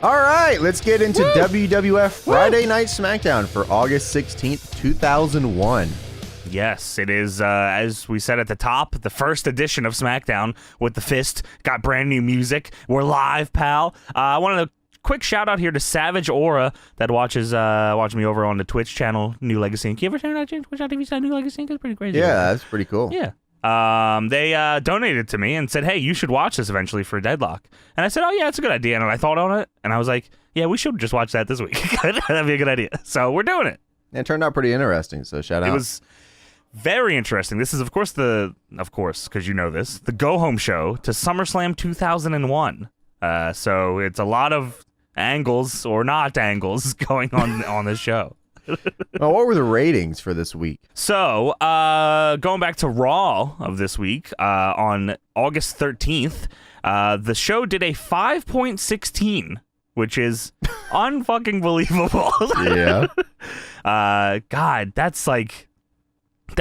All right, let's get into WWF Friday Night SmackDown for August 16th, 2001. Yes, it is, as we said at the top, the first edition of SmackDown with the Fist. Got brand new music. We're live, pal. I wanted a quick shout out here to Savage Aura that watches me over on the Twitch channel, New Legacy. Can you ever turn that Twitch on TV side, New Legacy? That's pretty crazy. Yeah, that's pretty cool. Yeah. They donated to me and said, hey, you should watch this eventually for Deadlock. And I said, oh, yeah, it's a good idea. And I thought on it, and I was like, yeah, we should just watch that this week. That'd be a good idea. So we're doing it. It turned out pretty interesting, so shout out. It was very interesting. This is, of course, because you know this, the go-home show to SummerSlam 2001. So it's a lot of angles or not angles going on this show. Well, what were the ratings for this week? So, going back to Raw of this week, on August 13th, the show did a 5.16, which is unfucking believable. Yeah. God, that's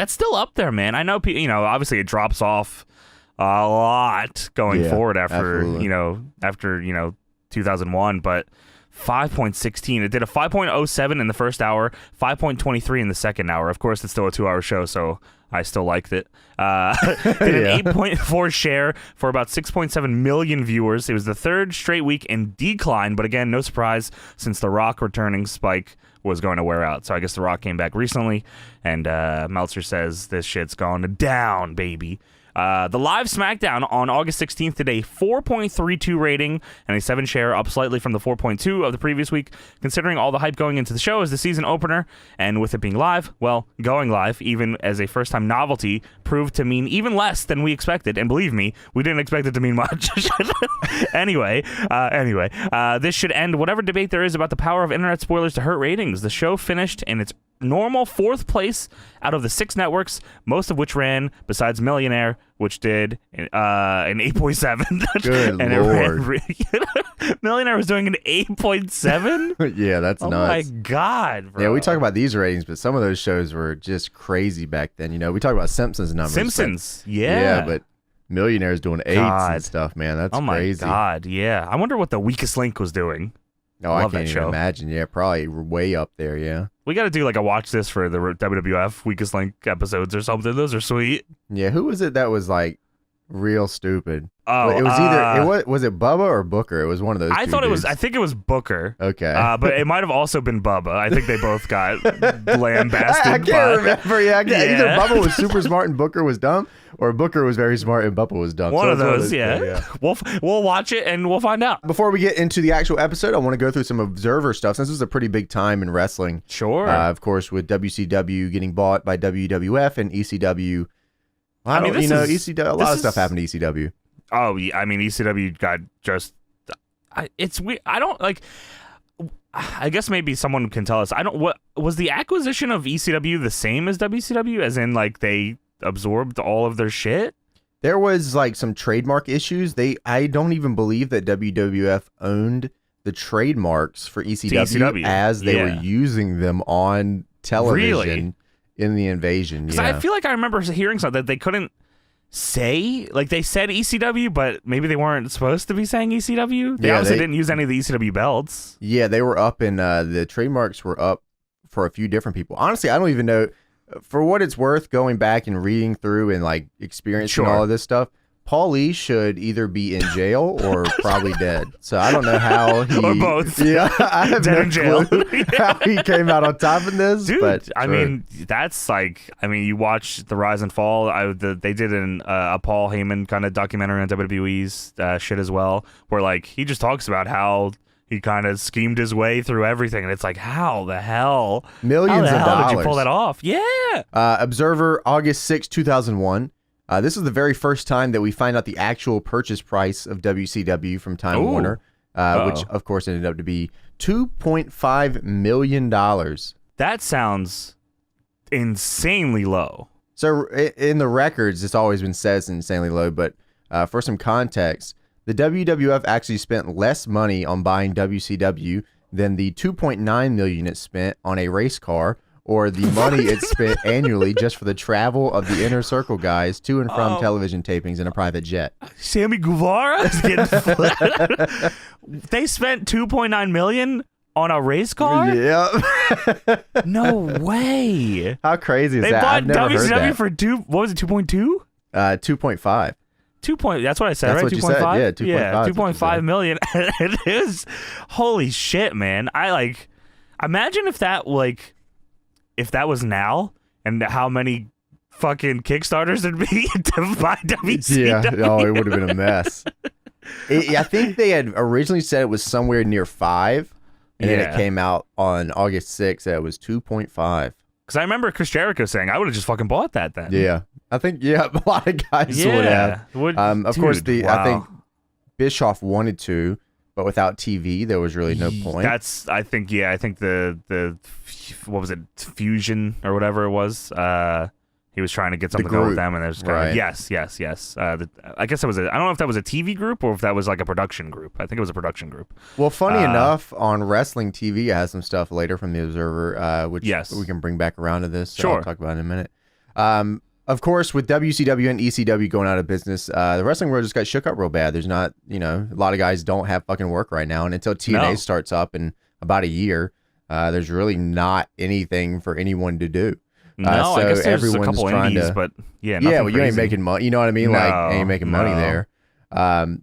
still up there, man. I know, obviously it drops off a lot going forward after, absolutely. 2001, but 5.16. It did a 5.07 in the first hour, 5.23 in the second hour. Of course, it's still a 2-hour show, so I still liked it. Did an 8.4 share for about 6.7 million viewers. It was the third straight week in decline, but again, no surprise since The Rock returning spike was going to wear out. So I guess The Rock came back recently, and Meltzer says this shit's gone down, baby. The live SmackDown on August 16th did a 4.32 rating and a 7 share, up slightly from the 4.2 of the previous week. Considering all the hype going into the show as the season opener, and with it being live, well, going live, even as a first-time novelty, proved to mean even less than we expected. And believe me, we didn't expect it to mean much. Anyway, this should end whatever debate there is about the power of internet spoilers to hurt ratings. The show finished in its normal 4th place out of the 6 networks, most of which ran, besides Millionaire, which did an 8.7. Good Lord. Millionaire was doing an 8.7? Yeah, that's nuts. Oh my God, bro. Yeah, we talk about these ratings, but some of those shows were just crazy back then. We talk about Simpsons numbers. Simpsons, but, yeah. Yeah, but Millionaire's doing 8s and stuff, man. That's crazy. Oh my God, yeah. I wonder what the Weakest Link was doing. Oh, I can't even imagine. Yeah, probably way up there, yeah. We got to do a watch this for the WWF Weakest Link episodes or something. Those are sweet. Yeah, who was it that was real stupid? Oh, it was either was it Bubba or Booker? It was one of those. I think it was Booker. Okay, but it might have also been Bubba. I think they both got lambasted. I can't remember. Yeah, either Bubba was super smart and Booker was dumb, or Booker was very smart and Bubba was dumb. One of those, yeah. We'll watch it and we'll find out. Before we get into the actual episode, I want to go through some Observer stuff since this is a pretty big time in wrestling. Sure. Of course, with WCW getting bought by WWF and ECW. ECW. A lot of stuff happened to ECW. Oh, yeah, ECW got just. It's weird. I don't I guess maybe someone can tell us. What was the acquisition of ECW the same as WCW? As in, they absorbed all of their shit? There was some trademark issues. I don't even believe that WWF owned the trademarks for ECW as they were using them on television. Really? In the invasion, because I feel like I remember hearing something that they couldn't say. They said ECW, but maybe they weren't supposed to be saying ECW. They obviously didn't use any of the ECW belts. Yeah, they were up, and the trademarks were up for a few different people. Honestly, I don't even know. For what it's worth, going back and reading through and experiencing all of this stuff, Paulie should either be in jail or probably dead. So I don't know how he... Or both. Yeah, I have no clue how he came out on top of this. Dude, but that's you watch The Rise and Fall. They did a Paul Heyman kind of documentary on WWE's shit as well, where he just talks about how he kind of schemed his way through everything. And it's how the hell? Millions of dollars. Did you pull that off? Yeah. Observer, August 6, 2001. This is the very first time that we find out the actual purchase price of WCW from Time Warner, which, of course, ended up to be $2.5 million. That sounds insanely low. So in the records, it's always been said it's insanely low, but for some context, the WWF actually spent less money on buying WCW than the $2.9 million it spent on a race car or the money it spent annually just for the travel of the Inner Circle guys to and from television tapings in a private jet. Sammy Guevara is getting flat. They spent $2.9 million on a race car? Yeah. No way. How crazy is they that? I've never heard that. for what was it, 2.2? 2.5. That's what I said, That's right? what you said. Yeah, 2.5 million. It is, holy shit, man. Imagine if that was now, and how many fucking Kickstarters there'd be to buy WCW. Yeah, it would have been a mess. I think they had originally said it was somewhere near 5, and then it came out on August 6th that it was 2.5. Because I remember Chris Jericho saying, I would have just fucking bought that then. Yeah. I think, a lot of guys would have. Of course, I think Bischoff wanted to, but without TV, there was really no point. I think the what was it, Fusion or whatever it was. He was trying to get something going with them, and there's kind of yes. I guess I don't know if that was a TV group or if that was like a production group. I think it was a production group. Well, funny enough, on Wrestling TV, it has some stuff later from the Observer, which we can bring back around to this. So I'll talk about it in a minute. Of course, with WCW and ECW going out of business, the wrestling world just got shook up real bad. There's not, a lot of guys don't have fucking work right now, and until TNA starts up in about a year, there's really not anything for anyone to do. So I guess there's a couple indies, but you ain't making money. You know what I mean? Ain't making money there.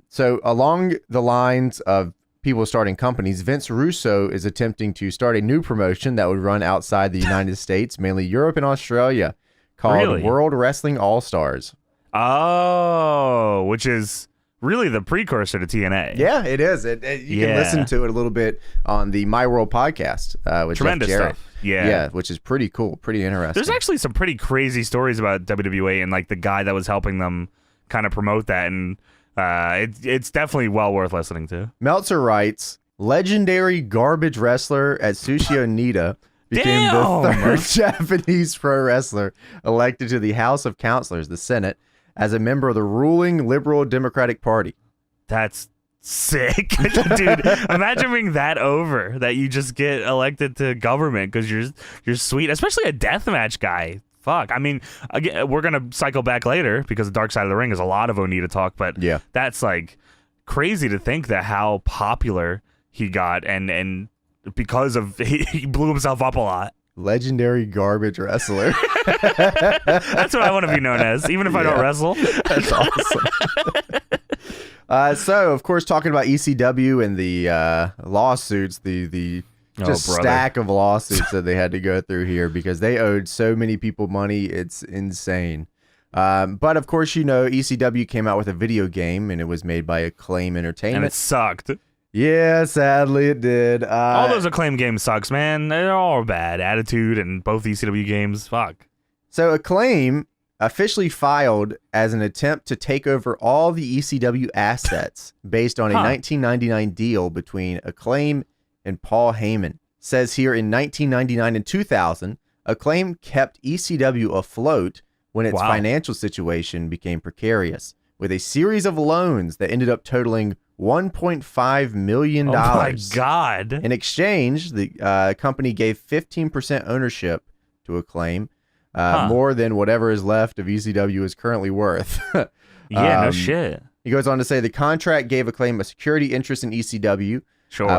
So along the lines of people starting companies, Vince Russo is attempting to start a new promotion that would run outside the United States, mainly Europe and Australia, called World Wrestling All-Stars. Oh, which is really the precursor to TNA. Yeah, it is. You can listen to it a little bit on the My World podcast with Tremendous Jeff Jarrett. stuff. Yeah, which is pretty cool, pretty interesting. There's actually some pretty crazy stories about WWA and the guy that was helping them kind of promote that, and it's definitely well worth listening to. Meltzer writes, legendary garbage wrestler Atsushi Onita became the third Japanese pro wrestler elected to the House of Councilors, the Senate, as a member of the ruling Liberal Democratic Party. That's sick. Dude, imagine being that over, that you just get elected to government because you're sweet, especially a deathmatch guy. Fuck. I mean, again, we're going to cycle back later because the Dark Side of the Ring is a lot of Onita talk, but that's crazy to think that how popular he got and because of he blew himself up a lot. Legendary garbage wrestler. That's what I want to be known as, even if I don't wrestle. That's awesome. So, of course, talking about ECW and the lawsuits, the stack of lawsuits that they had to go through here because they owed so many people money. It's insane. But, of course, ECW came out with a video game, and it was made by Acclaim Entertainment. And it sucked. Yeah, sadly it did. All those Acclaim games sucks, man. They're all bad. Attitude and both ECW games. Fuck. So Acclaim officially filed as an attempt to take over all the ECW assets based on a 1999 deal between Acclaim and Paul Heyman. Says here in 1999 and 2000, Acclaim kept ECW afloat when its financial situation became precarious, with a series of loans that ended up totaling $1.5 million. Oh my God. In exchange, the company gave 15% ownership to Acclaim, more than whatever is left of ECW is currently worth. No shit. He goes on to say the contract gave Acclaim a security interest in ECW,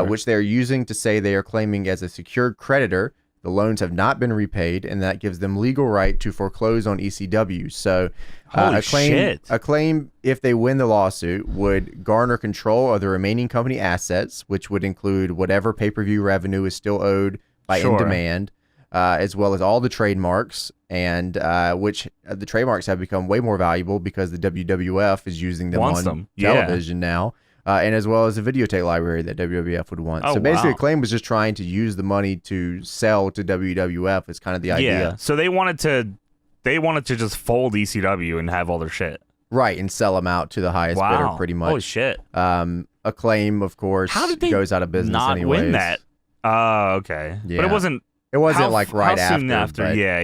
which they're using to say they are claiming as a secured creditor. The loans have not been repaid, and that gives them legal right to foreclose on ECW. So Acclaim, if they win the lawsuit, would garner control of the remaining company assets, which would include whatever pay-per-view revenue is still owed by In Demand, as well as all the trademarks, and which the trademarks have become way more valuable because the WWF is using them on television now. And as well as a videotape library that WWF would want. So basically, Acclaim was just trying to use the money to sell to WWF. Is kind of the idea. Yeah. So they wanted to just fold ECW and have all their shit. Right, and sell them out to the highest bidder, pretty much. Holy shit. Acclaim, of course, goes out of business not anyways. Win that? Oh, okay. Yeah. But it wasn't. It wasn't like right how soon after. But, yeah.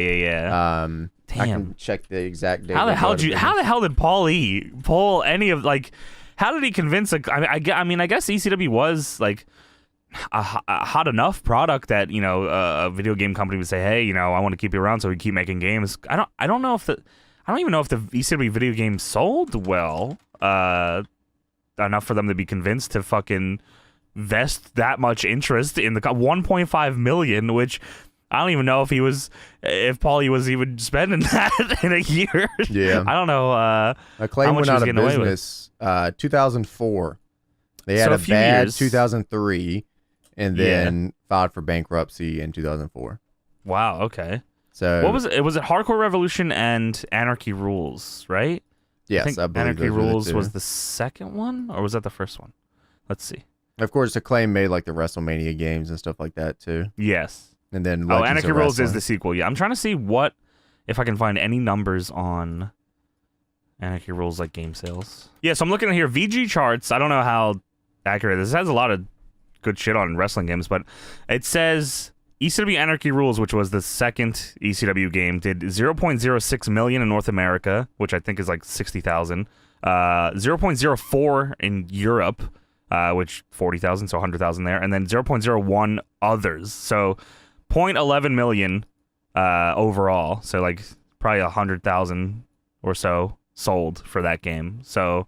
Damn. I can check the exact date. How the hell did Paul E pull any of How did he convince? I guess ECW was a hot enough product that a video game company would say, hey, I want to keep you around so we keep making games. I don't even know if the ECW video game sold well enough for them to be convinced to fucking vest that much interest in the 1.5 million, which I don't even know if Paulie was even spending that in a year. Yeah, I don't know. Acclaim went out of business 2004. They had a bad years. 2003, and then filed for bankruptcy in 2004. Wow. Okay. So what was it? Was it Hardcore Revolution and Anarchy Rules, right? Yes, I believe Anarchy Rules was the second one, or was that the first one? Let's see. Of course, Acclaim made like the WrestleMania games and stuff like that too. Yes. And then Anarchy Rules is the sequel. Yeah, I'm trying to see if I can find any numbers on Anarchy Rules like game sales. Yeah, so I'm looking at here VG charts. I don't know how accurate this has a lot of good shit on wrestling games, but it says ECW Anarchy Rules, which was the second ECW game, did 0.06 million in North America, which I think is like 60,000. 0.04 in Europe, which 40,000, so 100,000 there, and then 0.01 others. So 0.11 million overall. So like probably 100,000 or so sold for that game. So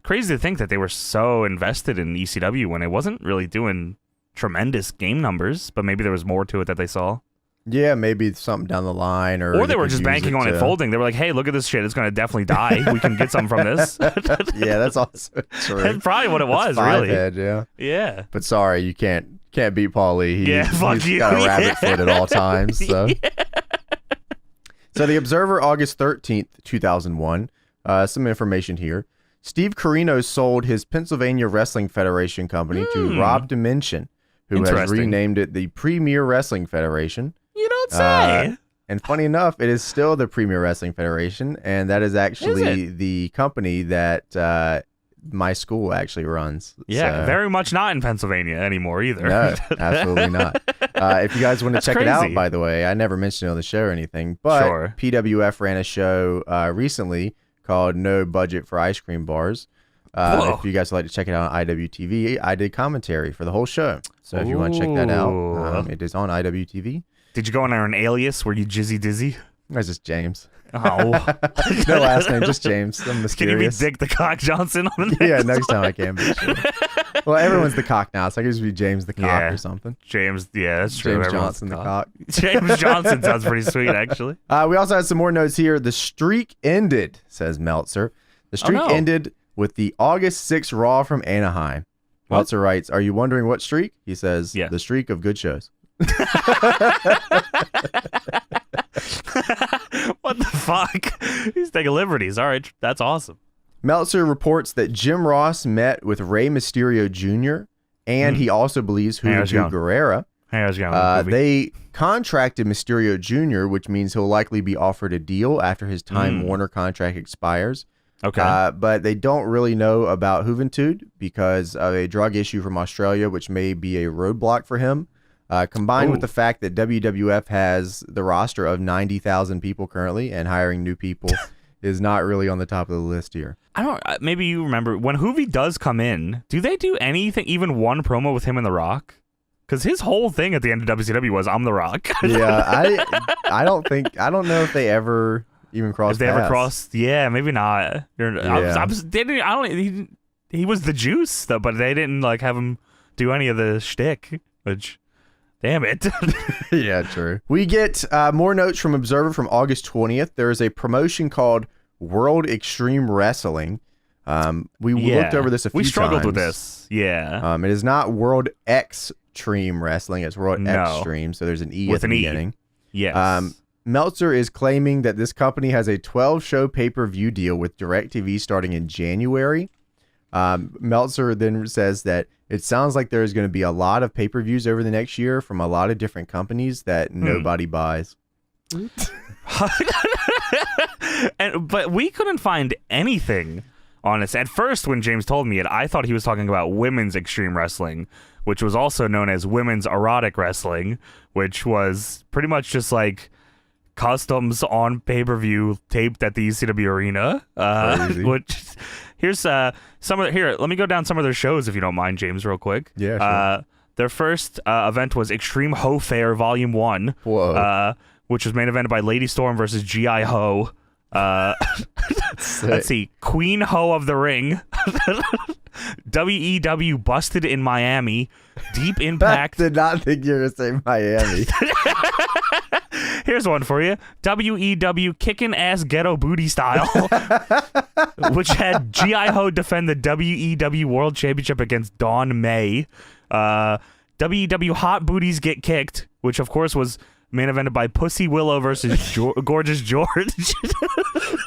crazy to think that they were so invested in ECW when it wasn't really doing tremendous game numbers, but maybe there was more to it that they saw. Yeah, maybe something down the line, or they were just banking on it folding. They were like, "Hey, look at this shit; it's going to definitely die. We can get some from this." Yeah, that's also true. That's probably what it was, really. Head, yeah. Yeah. But sorry, you can't beat Paulie. Fuck you. He's got a rabbit foot at all times. So, So the Observer, August 13th, 2001. Some information here. Steve Corino sold his Pennsylvania Wrestling Federation company to Rob Dimension, who has renamed it the Premier Wrestling Federation. You don't say. And funny enough, it is still the Premier Wrestling Federation, and that is actually the company that my school actually runs. Yeah, so, very much not in Pennsylvania anymore either. No, absolutely not. If you guys want to check it out, by the way, I never mentioned it on the show or anything, but PWF ran a show recently called No Budget for Ice Cream Bars. If you guys would like to check it out on IWTV, I did commentary for the whole show. So if you want to check that out, it is on IWTV. Did you go under an alias? Were you Jizzy Dizzy? That's just James. Oh. No last name, just James. I'm mysterious. Can you be Dick the Cock Johnson on the Yeah, next time I can be. Sure. Well, everyone's the Cock now, so I could just be James the Cock or something. James, that's true. James Johnson the Cock. James Johnson sounds pretty sweet, actually. We also had some more notes here. The streak ended, says Meltzer. The streak ended with the August 6th Raw from Anaheim. Meltzer writes, "Are you wondering what streak?" He says, "The streak of good shows." What the fuck? He's taking liberties. All right, that's awesome. Meltzer reports that Jim Ross met with Rey Mysterio Jr. and he also believes Juventud Guerrera. They contracted Mysterio Jr., which means he'll likely be offered a deal after his Time Warner contract expires. Okay. But they don't really know about Juventud because of a drug issue from Australia, which may be a roadblock for him. Combined with the fact that WWF has the roster of 90,000 people currently, and hiring new people is not really on the top of the list here. I don't. Maybe you remember when Hoovy does come in. Do they do anything, even one promo with him and The Rock? Because his whole thing at the end of WCW was "I'm The Rock." Yeah, I don't know if they ever even crossed. If they ever crossed, yeah, maybe not. He was the juice though, but they didn't like have him do any of the shtick, which. Damn it. Yeah, true. We get more notes from Observer from August 20th. There is a promotion called World Extreme Wrestling. We looked over this a few times. We struggled with this. Yeah. It is not World Extreme Wrestling. It's World Extreme. So there's an E at the beginning. Yes. Meltzer is claiming that this company has a 12-show pay-per-view deal with DirecTV starting in January. Meltzer then says that it sounds like there's going to be a lot of pay-per-views over the next year from a lot of different companies that nobody buys. But we couldn't find anything on this. At first, when James told me it, I thought he was talking about women's extreme wrestling, which was also known as women's erotic wrestling, which was pretty much just like customs on pay-per-view taped at the ECW arena. Which here's let me go down some of their shows if you don't mind, James, real quick. Yeah, sure. Their first event was Extreme Ho Fair Volume 1. Whoa. Which was main evented by Lady Storm versus G.I. Ho. Let's see. Queen Ho of the Ring. WEW Busted in Miami. Deep Impact. I did not think you were going to say Miami. Here's one for you. WEW Kickin' Ass Ghetto Booty Style. Which had G.I. Ho defend the WEW World Championship against Dawn May. WEW Hot Booties Get Kicked, which of course was main evented by Pussy Willow versus Gorgeous George.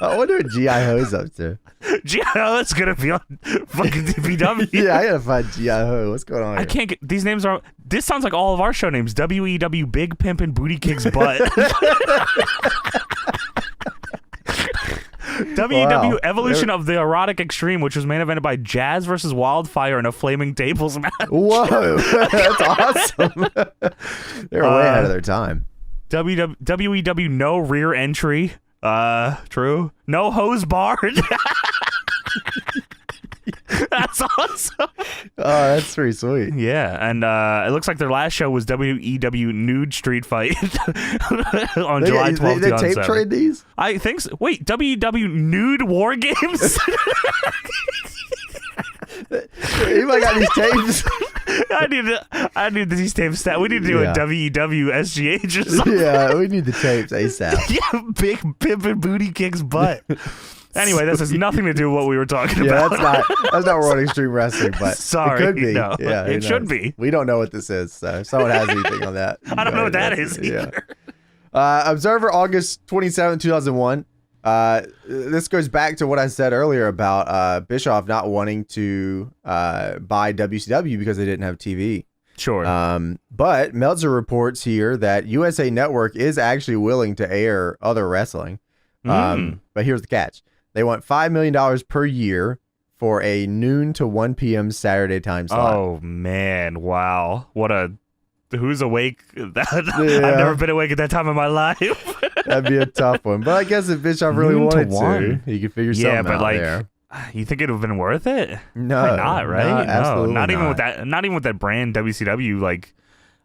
I wonder what G.I. Ho's up to. G.I. Ho is going to be on fucking DPW. Yeah, I got to find G.I. Ho. What's going on here? I can't get... These names are... This sounds like all of our show names. WEW Big Pimpin' Booty Kicks Butt. WEW Evolution of the Erotic Extreme, which was main evented by Jazz versus Wildfire in a Flaming Tables match. Whoa. That's awesome. They're way ahead of their time. WEW No Rear Entry. True. No Hose Barred. That's awesome. Oh, that's pretty sweet. Yeah, and it looks like their last show was WEW Nude Street Fight on July 12th. They tape trade these? I think so. Wait, WEW Nude War Games? Anybody got these tapes? I need these tapes. We need to do a WEW SGH or something. Yeah, we need the tapes ASAP. Yeah, Big Pimpin' Booty Kicks Butt. Anyway, this has nothing to do with what we were talking about. That's not World Extreme Wrestling, but sorry, it could be. No, yeah, it should be. We don't know what this is, so if someone has anything on that. I don't know what that is either. Observer, August 27, 2001. This goes back to what I said earlier about Bischoff not wanting to buy WCW because they didn't have TV. Sure. But Meltzer reports here that USA Network is actually willing to air other wrestling. But here's the catch. They want $5 million per year for a noon to 1 p.m. Saturday time slot. Oh, man. Wow. Who's awake? I've never been awake at that time in my life. That'd be a tough one. But I guess if Bischoff really wanted to, he could figure something out there. You think it would have been worth it? No. Probably not, right? Absolutely not even with that. Not even with that brand WCW. Like,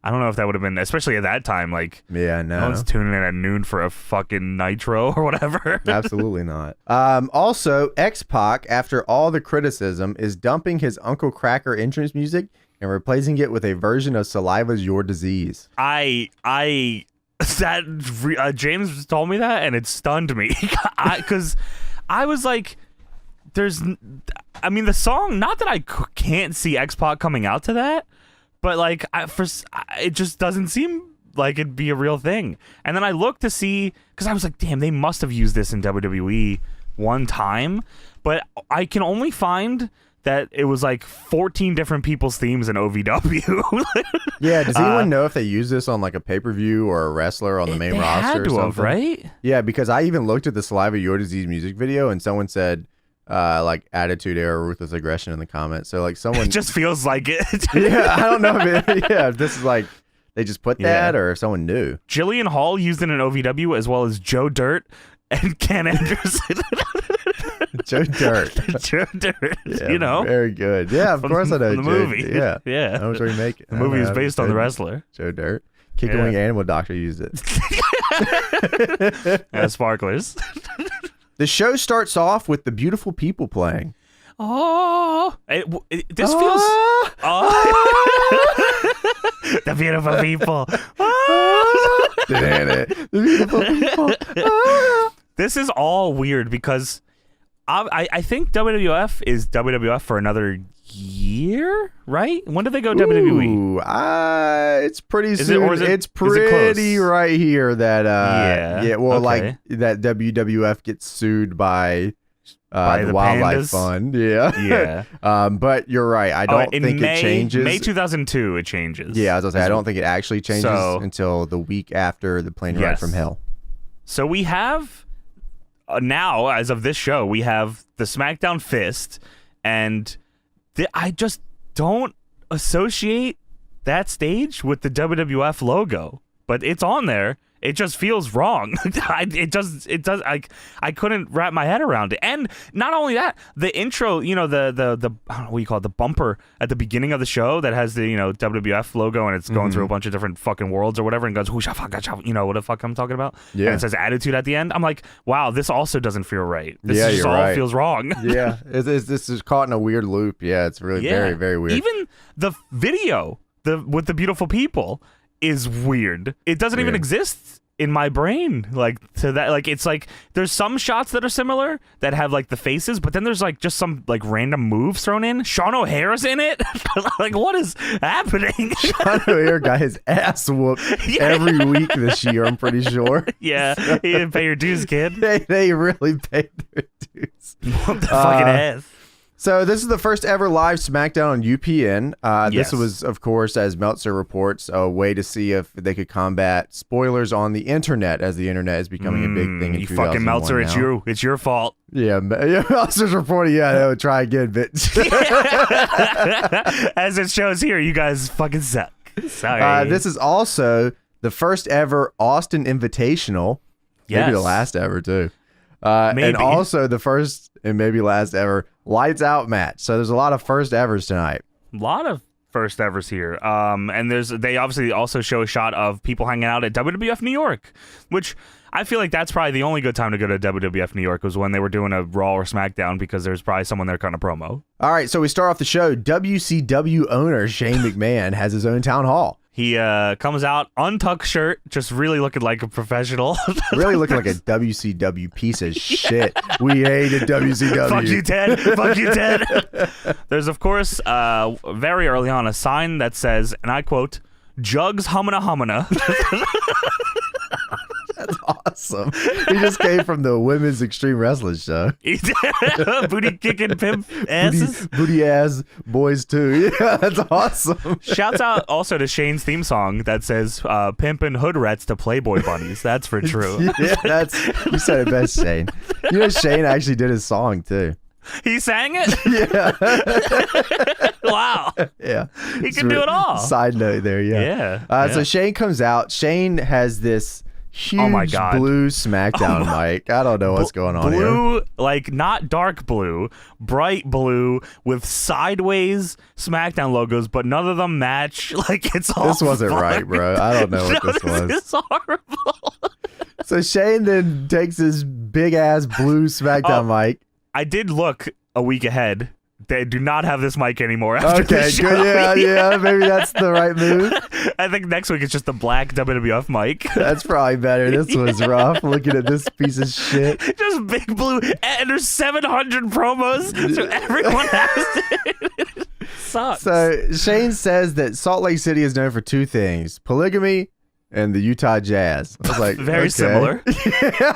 I don't know if that would have been, especially at that time. Like, no one's tuning in at noon for a fucking Nitro or whatever. Absolutely not. Also, X-Pac, after all the criticism, is dumping his Uncle Kracker entrance music and replacing it with a version of Saliva's Your Disease. James told me that and it stunned me because I was like, the song, not that I can't see X-Pac coming out to that, but like it just doesn't seem like it'd be a real thing. And then I looked to see, because I was like, damn, they must have used this in WWE one time, but I can only find that it was like 14 different people's themes in OVW. Yeah, does anyone know if they use this on like a pay-per-view or a wrestler on the main roster or something? Right? Yeah, because I even looked at the Saliva Your Disease music video and someone said like Attitude Era Ruthless Aggression in the comments. So like someone... It just feels like it. Yeah, I don't know if this is like they just put that or if someone knew. Jillian Hall used it in OVW as well as Joe Dirt and Ken Anderson. Joe Dirt. Joe Dirt. Yeah, very good. Yeah, of course I know the movie. Yeah. I know what you make it. The movie is based on the wrestler. Joe Dirt. Kick Wing Animal Doctor used it. Sparklers. The show starts off with the beautiful people playing. Oh, this feels. The beautiful people. The beautiful people. This is all weird because I think WWF is WWF for another year, right? When did they go WWE? It's pretty soon. It's pretty right here that like that WWF gets sued by the Wildlife pandas? Fund. Yeah. But you're right. I don't think it changes. May 2002 it changes. Yeah, as I was saying, I don't think it actually changes until the week after the plane ride from hell. So we have now, as of this show, we have the SmackDown Fist, and I just don't associate that stage with the WWF logo, but it's on there, It just feels wrong. It does. I couldn't wrap my head around it. And not only that, the intro, the I don't know what you call it, the bumper at the beginning of the show that has the WWF logo and it's going through a bunch of different fucking worlds or whatever and goes what the fuck I'm talking about. Yeah. And it says attitude at the end. I'm like, wow, this also doesn't feel right. This just all feels wrong. Yeah, this is caught in a weird loop. Yeah, it's really very, very weird. Even the video, with the beautiful people, is weird. It doesn't even exist in my brain to that. Like, it's like there's some shots that are similar that have like the faces, but then there's like just some like random moves thrown in. Sean O'Hare's in it. Like, what is happening? Sean O'Hare got his ass whooped every week this year, I'm pretty sure. Yeah, he didn't pay your dues, kid. They really paid their dues. What the fucking ass. So this is the first ever live SmackDown on UPN. This was, of course, as Meltzer reports, a way to see if they could combat spoilers on the internet, as the internet is becoming a big thing in 2001 fucking Meltzer, now. it's your fault. Yeah, Meltzer's reporting, they would try again, bitch. As it shows here, you guys fucking suck. Sorry. This is also the first ever Austin Invitational. Yes. Maybe the last ever, too. And also the first and maybe last ever lights out match. So there's a lot of first evers tonight. A lot of first evers here. And they obviously also show a shot of people hanging out at WWF New York, which I feel like that's probably the only good time to go to WWF New York was when they were doing a Raw or SmackDown, because there's probably someone there kind of promo. All right, so we start off the show. WCW owner Shane McMahon has his own town hall. He comes out, untucked shirt, just really looking like a professional. Really looking like a WCW piece of shit. We hated WCW. Fuck you, Ted. Fuck you, Ted. There's, of course, very early on, a sign that says, and I quote, "Jugs humana humana." That's awesome. He just came from the women's extreme wrestling show. Booty kicking pimp asses. Booty ass boys too. Yeah, that's awesome. Shouts out also to Shane's theme song that says pimpin' hood rats to Playboy bunnies. That's for true. Yeah, you said it best, Shane. Shane actually did his song too. He sang it? Yeah. Wow. Yeah. He can do it all. Side note there, yeah. So Shane comes out. Shane has this huge blue SmackDown mic. I don't know what's going on here. Blue, like not dark blue, bright blue with sideways SmackDown logos, but none of them match. Like, it's all This wasn't right, bro. I don't know what this was. This is horrible. So Shane then takes his big ass blue SmackDown mic. I did look a week ahead. They do not have this mic anymore after this show. Good. Yeah. Maybe that's the right move. I think next week it's just the black WWF mic. That's probably better. This was rough. Looking at this piece of shit. Just big blue. And there's 700 promos, so everyone has it. Sucks. So Shane says that Salt Lake City is known for two things: polygamy and the Utah Jazz. I was like, very similar.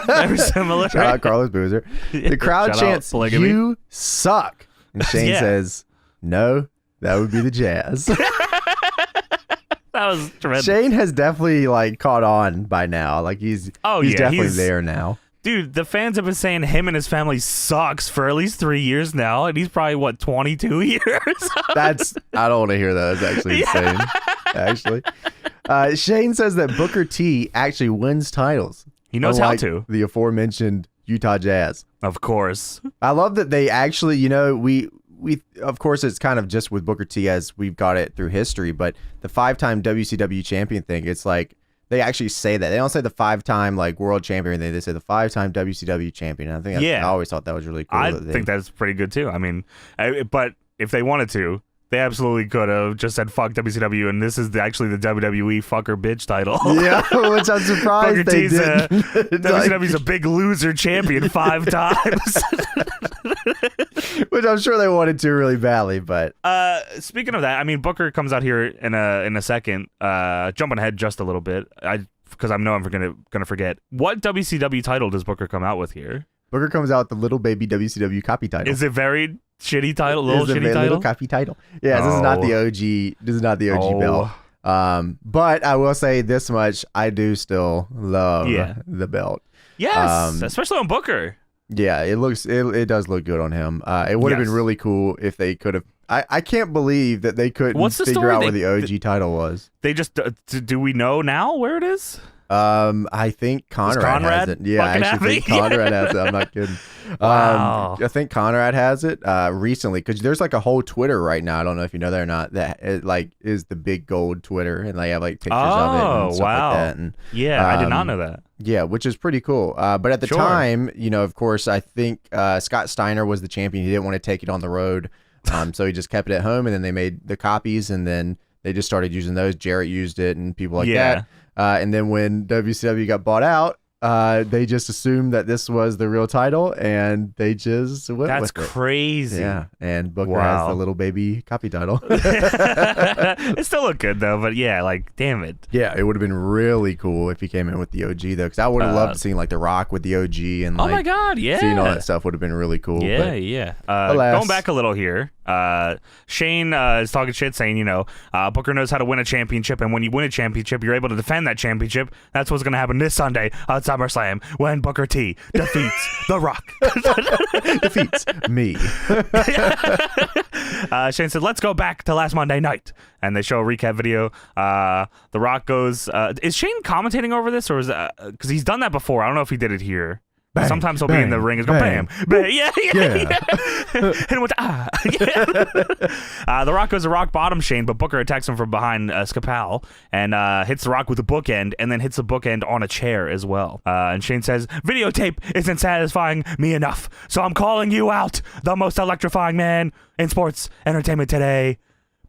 Very similar. Shout out Carlos Boozer. The crowd chants, "You suck." And Shane says, "No, that would be the Jazz." That was tremendous. Shane has definitely caught on by now. Like he's definitely there now. Dude, the fans have been saying him and his family sucks for at least 3 years now, and he's probably 22 years. I don't want to hear that. It's actually insane. Actually, Shane says that Booker T actually wins titles. He knows how to. The aforementioned Utah Jazz. Of course. I love that they actually, we of course it's kind of just with Booker T as we've got it through history, but the 5-time WCW champion thing, it's like they actually say that. They don't say the 5-time world champion thing. They say the 5-time WCW champion. And I think I always thought that was really cool. I think that's pretty good too. I mean, but if they wanted to, they absolutely could have just said fuck WCW, and this is actually the WWE fucker bitch title. Yeah, which I'm surprised they did. WCW's a big loser champion 5 times. Which I'm sure they wanted to really badly, but speaking of that, I mean, Booker comes out here in a second, jumping ahead just a little bit, because I know I'm gonna forget. What WCW title does Booker come out with here? Booker comes out with the little baby WCW copy title. Is it very shitty title? Little copy title. Yeah, this is not the OG. This is not the OG belt. But I will say this much: I do still love the belt. Yes, especially on Booker. Yeah, it does look good on him. It would have been really cool if they could have. I can't believe that they couldn't figure out where the OG title was. They just do we know now where it is? I think Conrad has it. Yeah, I actually think Conrad has it. I'm not kidding. Wow. I think Conrad has it recently because there's like a whole Twitter right now. I don't know if you know that or not. That it, like is the big gold Twitter, and they have like pictures of it and stuff like that. And, I did not know that. Yeah, which is pretty cool. But at the time, of course, I think Scott Steiner was the champion. He didn't want to take it on the road, so he just kept it at home. And then they made the copies, and then they just started using those. Jarrett used it, and people like that. And then when WCW got bought out, they just assumed that this was the real title, and they just went with it. That's crazy. Yeah, and Booker has the little baby copy title. It still looked good, though, but yeah, like, damn it. Yeah, it would have been really cool if he came in with the OG, though, because I would have loved seeing, like, The Rock with the OG, and, like, oh, my God, yeah. seeing all that stuff would have been really cool. Yeah, going back a little here, Shane is talking shit, saying, Booker knows how to win a championship, and when you win a championship, you're able to defend that championship. That's what's going to happen this Sunday on SummerSlam when Booker T defeats The Rock. Defeats me. Shane said, let's go back to last Monday night. And they show a recap video. The Rock goes, is Shane commentating over this, or is that, because he's done that before. I don't know if he did it here. Bang, sometimes he'll be in the ring and go bam, bam, yeah. Hit him with the Rock goes to rock bottom Shane, but Booker attacks him from behind Scapal and hits the Rock with the bookend, and then hits the bookend on a chair as well. And Shane says, videotape isn't satisfying me enough, so I'm calling you out, the most electrifying man in sports entertainment today,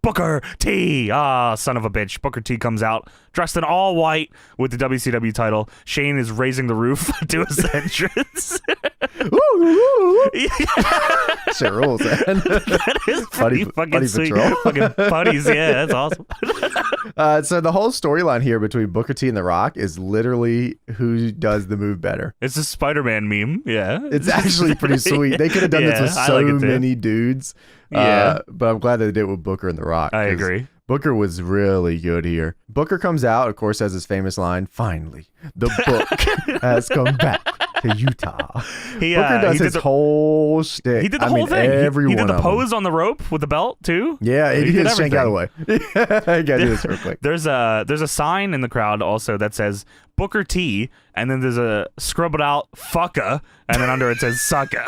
Booker T. Son of a bitch. Booker T comes out dressed in all white with the WCW title. Shane is raising the roof to his entrance. Shit rules, man. That is pretty fucking sweet. Fucking putties, yeah, that's awesome. So the whole storyline here between Booker T and The Rock is literally who does the move better. It's a Spider-Man meme, yeah. It's actually pretty sweet. They could have done this with so many dudes. But I'm glad they did it with Booker and The Rock. I agree. Booker was really good here. Booker comes out, of course, has his famous line, finally, the book has come back to Utah. Booker does his whole shtick. He did the whole thing. He did the pose on the rope with the belt, too. Yeah, he did Shane Galloway. I gotta do this real quick. There's a sign in the crowd also that says Booker T, and then there's a scrubbed out fucka, and then under it says sucka.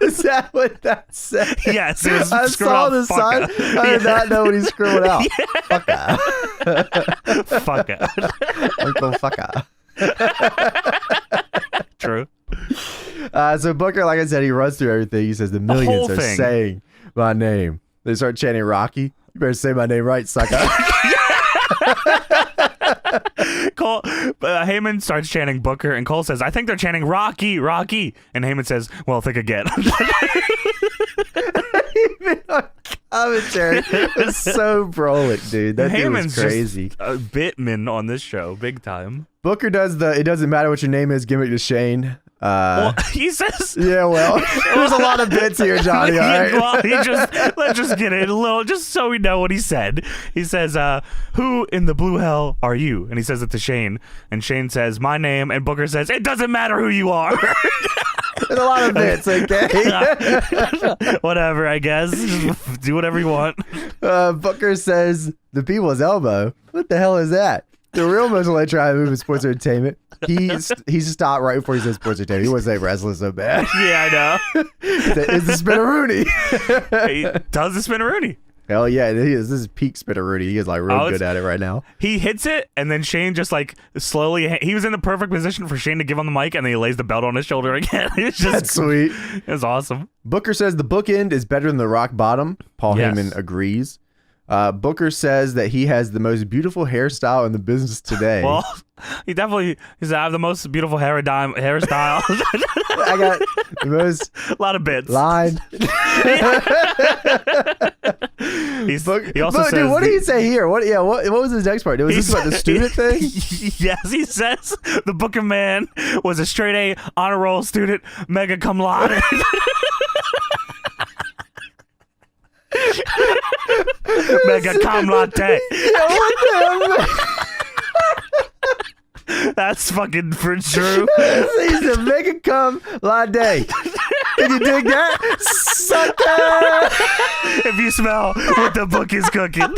Is that what that said? Yes, it was I saw the sign. I did not know what he scribbled out. Fucka. Fucka. Uncle Fucka. True. So Booker, like I said, he runs through everything. He says the millions are saying my name. They start chanting Rocky. You better say my name right, sucker. Cole, Heyman starts chanting Booker, and Cole says, I think they're chanting Rocky, Rocky. And Heyman says, well, think again. Even on commentary, it's so brolic, dude. That dude was crazy. Just a bitman on this show, big time. Booker does it doesn't matter what your name is gimmick to Shane. Well, he says, yeah, well, there's a lot of bits here, Johnny. All right. Well, let's just get it a little, just so we know what he said. He says, who in the blue hell are you? And he says it to Shane, and Shane says, my name, and Booker says, it doesn't matter who you are. There's a lot of bits, okay? Whatever, I guess. Just do whatever you want. Booker says, the people's elbow? What the hell is that? The real most electrifying move in sports entertainment. He stopped right before he said sports entertainment. He wasn't say wrestling so bad. Yeah, I know. It's the Spinneroonie. He does the Spinneroonie. Hell yeah, this is peak Spinneroonie. He is like real good at it right now. He hits it, and then Shane just like slowly. He was in the perfect position for Shane to give him the mic, and then he lays the belt on his shoulder again. It's just That's sweet. It's awesome. Booker says the bookend is better than the rock bottom. Paul Heyman agrees. Booker says that he has the most beautiful hairstyle in the business today. Well, he said, I have the most beautiful hairstyle. I got the most. A lot of bits. Line. He also says, dude, what did he say here? What was his next part? Was this about the student thing? Yes, he says the Booker man was a straight A honor roll student, mega cum laude. Mega cum latte. That's fucking for true. He's a mega cum latte. Can you dig that? Sucker! If you smell what the book is cooking.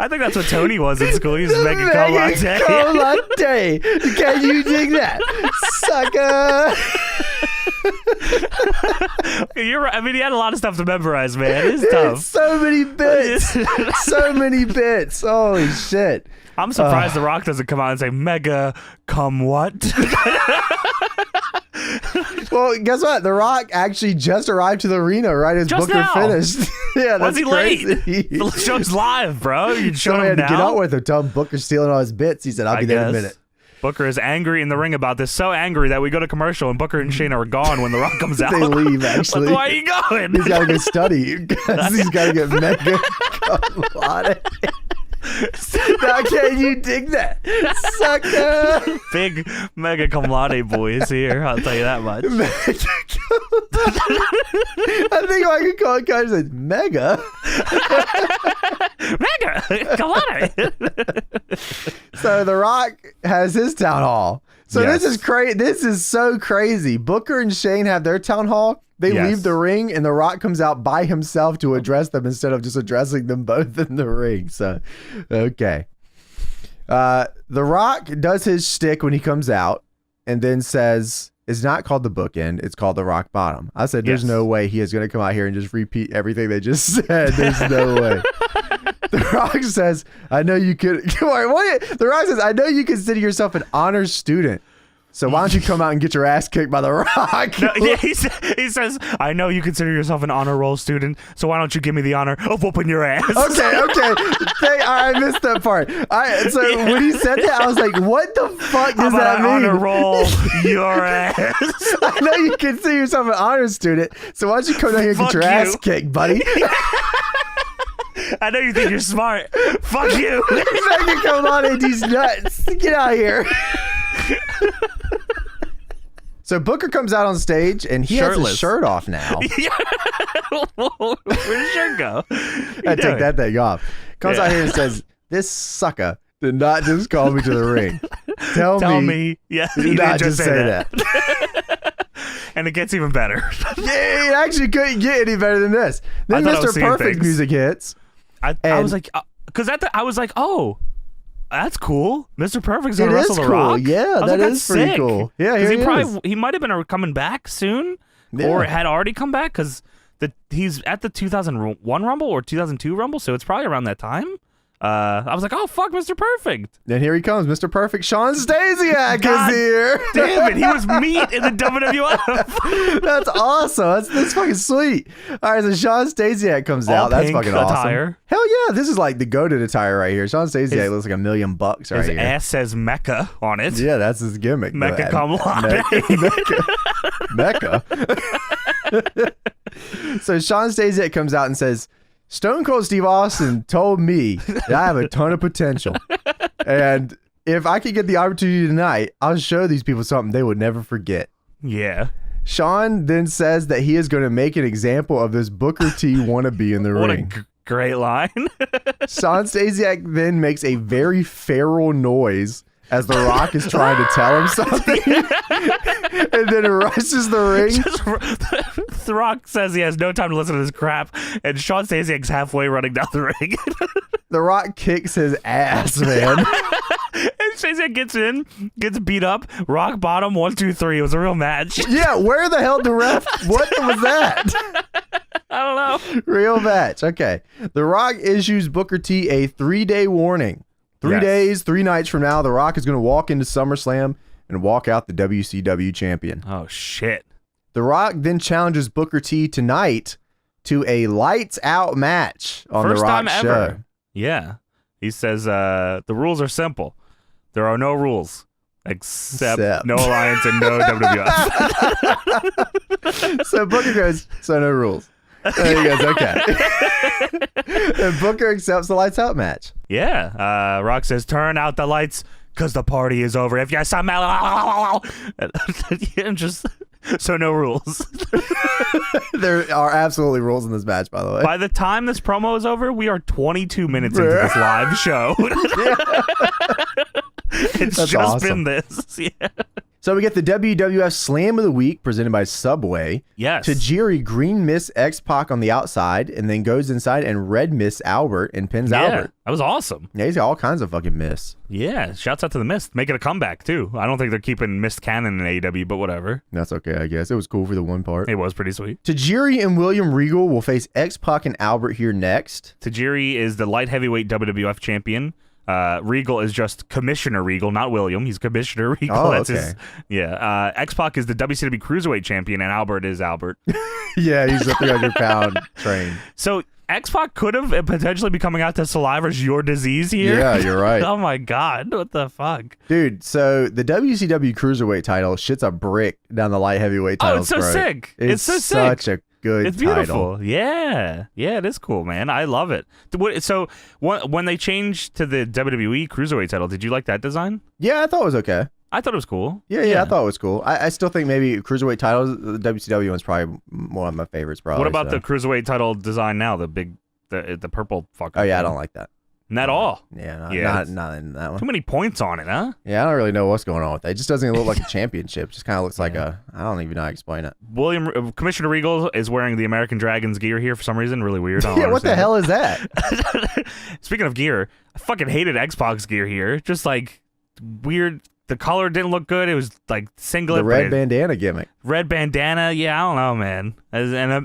I think that's what Tony was in school. He was Mega Cum Latte. Cum Latte. Can you dig that, sucker? You're right. I mean, he had a lot of stuff to memorize, man. It's tough. So many bits. So many bits. Holy shit. I'm surprised The Rock doesn't come out and say, Mega Cum what? Well, guess what? The Rock actually just arrived to the arena right as just Booker now. finished. Yeah, that's Was he crazy. late? The show's live, bro. You showed him had to now. get out with him. Tell him Booker's stealing all his bits. He said, I'll be there in a minute. Booker is angry in the ring about this. So angry that we go to commercial and Booker and Shayna are gone when The Rock comes out. They leave, actually. Why are you going? He's got to go study because he's got to get Mega Cum Latte. Now can you dig that, sucker? Big Mega Cum Latte boy is here. I'll tell you that much. I think I could call it kind of like Mega. Mega Cum Latte. So The Rock has his town hall. So Yes. this is crazy. This is so crazy. Booker and Shane have their town hall. They Yes. leave the ring, and The Rock comes out by himself to address them instead of just addressing them both in the ring. So, okay. The Rock does his shtick when he comes out and then says, it's not called the bookend, it's called the rock bottom. I said, there's Yes. no way he is going to come out here and just repeat everything they just said. There's no way. The Rock says, I know you could. The Rock says, I know you consider yourself an honors student. So why don't you come out and get your ass kicked by The Rock? No, yeah, he says, I know you consider yourself an honor roll student, so why don't you give me the honor of whooping your ass? Okay. I missed that part. When he said that, I was like, what the fuck does that mean? Honor roll your ass. I know you consider yourself an honors student, so why don't you come down here and get your ass kicked, buddy? I know you think you're smart. Fuck you. Mega Cum Latte, these nuts. Get out of here. So Booker comes out on stage and he has his shirt off now. Where'd his shirt go? I take that thing off. Comes out here and says, "This sucker did not just call me to the ring. Tell me, yeah, he did not just say that." And it gets even better. Yeah, it actually couldn't get any better than this. Then Mr. Perfect music hits. I was like, because I was like, oh, that's cool. Mr. Perfect's gonna wrestle The cool. Rock. Yeah, that is pretty sick. cool. Yeah, he might have been coming back soon, or had already come back because he's at the 2001 Rumble or 2002 Rumble, so it's probably around that time. I was like, oh fuck, Mr. Perfect. Then here he comes, Mr. Perfect. Sean Stasiak is here. Damn it, he was meat in the WWF. That's awesome. That's fucking sweet. All right, so Sean Stasiak comes out. That's fucking attire. Awesome. Hell yeah, this is like the goated attire right here. Sean Stasiak looks like $1 million right here. His ass says Mecca on it. Yeah, that's his gimmick. Mecca Cum Latte. Mecca. So Sean Stasiak comes out and says, Stone Cold Steve Austin told me that I have a ton of potential. And if I could get the opportunity tonight, I'll show these people something they would never forget. Yeah. Sean then says that he is going to make an example of this Booker T wannabe in the ring. What a great line. Sean Stasiak then makes a very feral noise as The Rock is trying to tell him something. And then rushes the ring. The Rock says he has no time to listen to this crap, and Sean Stasiak's halfway running down the ring. The Rock kicks his ass, man. And Stasiak gets in, gets beat up, rock bottom, 1, 2, 3. It was a real match. Yeah, where the hell the ref? What was that? I don't know. Real match. Okay. The Rock issues Booker T a 3-day warning. 3 days, 3 nights from now, The Rock is going to walk into SummerSlam and walk out the WCW champion. Oh, shit. The Rock then challenges Booker T tonight to a lights out match on First The Rock time show. ever. Yeah. He says the rules are simple. There are no rules except no alliance and no WWF. So Booker goes, so no rules. And he goes, okay. And Booker accepts the lights out match. Yeah. Rock says, turn out the lights because the party is over. If you somehow... And just... So no rules. There are absolutely rules in this match, by the way. By the time this promo is over, we are 22 minutes into this live show. It's That's just awesome. been this. Yeah. So we get the WWF Slam of the Week presented by Subway. Yes. Tajiri green miss X-Pac on the outside and then goes inside and red miss Albert and pins Albert. That was awesome. Yeah, he's got all kinds of fucking miss. Yeah, shouts out to the Mist. Making a comeback, too. I don't think they're keeping Mist canon in AEW, but whatever. That's okay, I guess. It was cool for the one part. It was pretty sweet. Tajiri and William Regal will face X-Pac and Albert here next. Tajiri is the light heavyweight WWF champion. Regal is just Commissioner Regal, not William. He's Commissioner Regal. Oh, That's okay. X-Pac is the WCW Cruiserweight champion, and Albert is Albert. Yeah, he's a 300-pound train. So X-Pac could have potentially be coming out to Saliva's Your Disease here. Yeah, you're right. Oh my God, what the fuck? Dude, so the WCW Cruiserweight title shits a brick down the light heavyweight title. Oh, it's so sick. It's so such sick. a good It's beautiful. title. Yeah, it is cool, man. I love it. So when they changed to the WWE Cruiserweight title, did you like that design? Yeah, I thought it was okay. I thought it was cool. Yeah, I thought it was cool. I still think maybe Cruiserweight titles, the WCW one's probably one of my favorites, probably. What about the Cruiserweight title design now? The big, the purple fucking Oh, yeah, thing? I don't like that. Not at all. Yeah, not in that one. Too many points on it, huh? Yeah, I don't really know what's going on with that. It just doesn't even look like a championship. It just kind of looks like I don't even know how to explain it. Commissioner Regal is wearing the American Dragons gear here for some reason. Really weird. Yeah, what the hell is that? Speaking of gear, I fucking hated Xbox gear here. Just like weird. The color didn't look good. It was like singlet. The red bandana gimmick. Red bandana. Yeah, I don't know, man.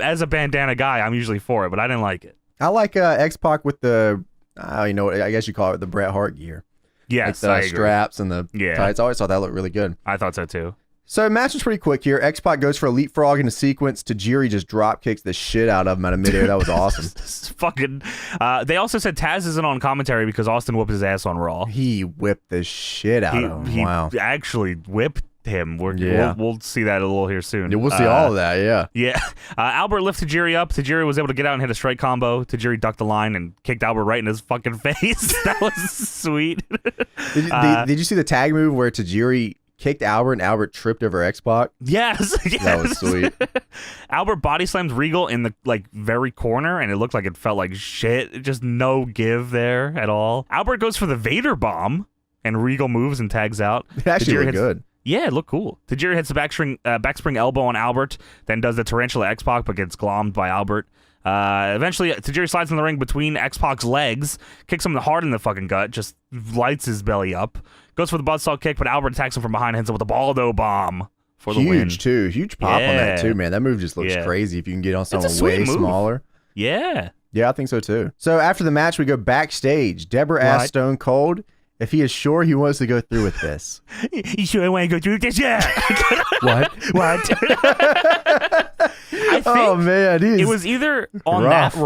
As a bandana guy, I'm usually for it, but I didn't like it. I like X-Pac with the, I guess you call it the Bret Hart gear. Yes, like the straps and the tights. I always thought that looked really good. I thought so too. So match was pretty quick here. X-Pac goes for a leapfrog in a sequence. Tajiri just drop kicks the shit out of him out of midair. That was awesome. Fucking. They also said Taz isn't on commentary because Austin whooped his ass on Raw. He whipped the shit out of him. Wow. He actually whipped him. We'll see that a little here soon. Yeah, we'll see all of that, yeah. Yeah. Albert lifted Tajiri up. Tajiri was able to get out and hit a strike combo. Tajiri ducked the line and kicked Albert right in his fucking face. That was sweet. Did you see the tag move where Tajiri kicked Albert and Albert tripped over X-Pac? Yes. That was sweet. Albert body slams Regal in the very corner, and it looked like it felt like shit. Just no give there at all. Albert goes for the Vader bomb, and Regal moves and tags out. It actually looked good. Yeah, it looked cool. Tajiri hits the backspring elbow on Albert, then does the tarantula X-Pac, but gets glommed by Albert. Eventually, Tajiri slides in the ring between X-Pac's legs, kicks him hard in the fucking gut, just lights his belly up. Goes for the buzzsaw kick, but Albert attacks him from behind, hits him with a Baldo bomb for the win. Huge, too. Huge pop on that, too, man. That move just looks crazy if you can get on someone way smaller. Yeah. Yeah, I think so, too. So after the match, we go backstage. Deborah asks Stone Cold if he is sure he wants to go through with this. You sure I want to go through with this? Yeah. What? I think man, it was either on rough. that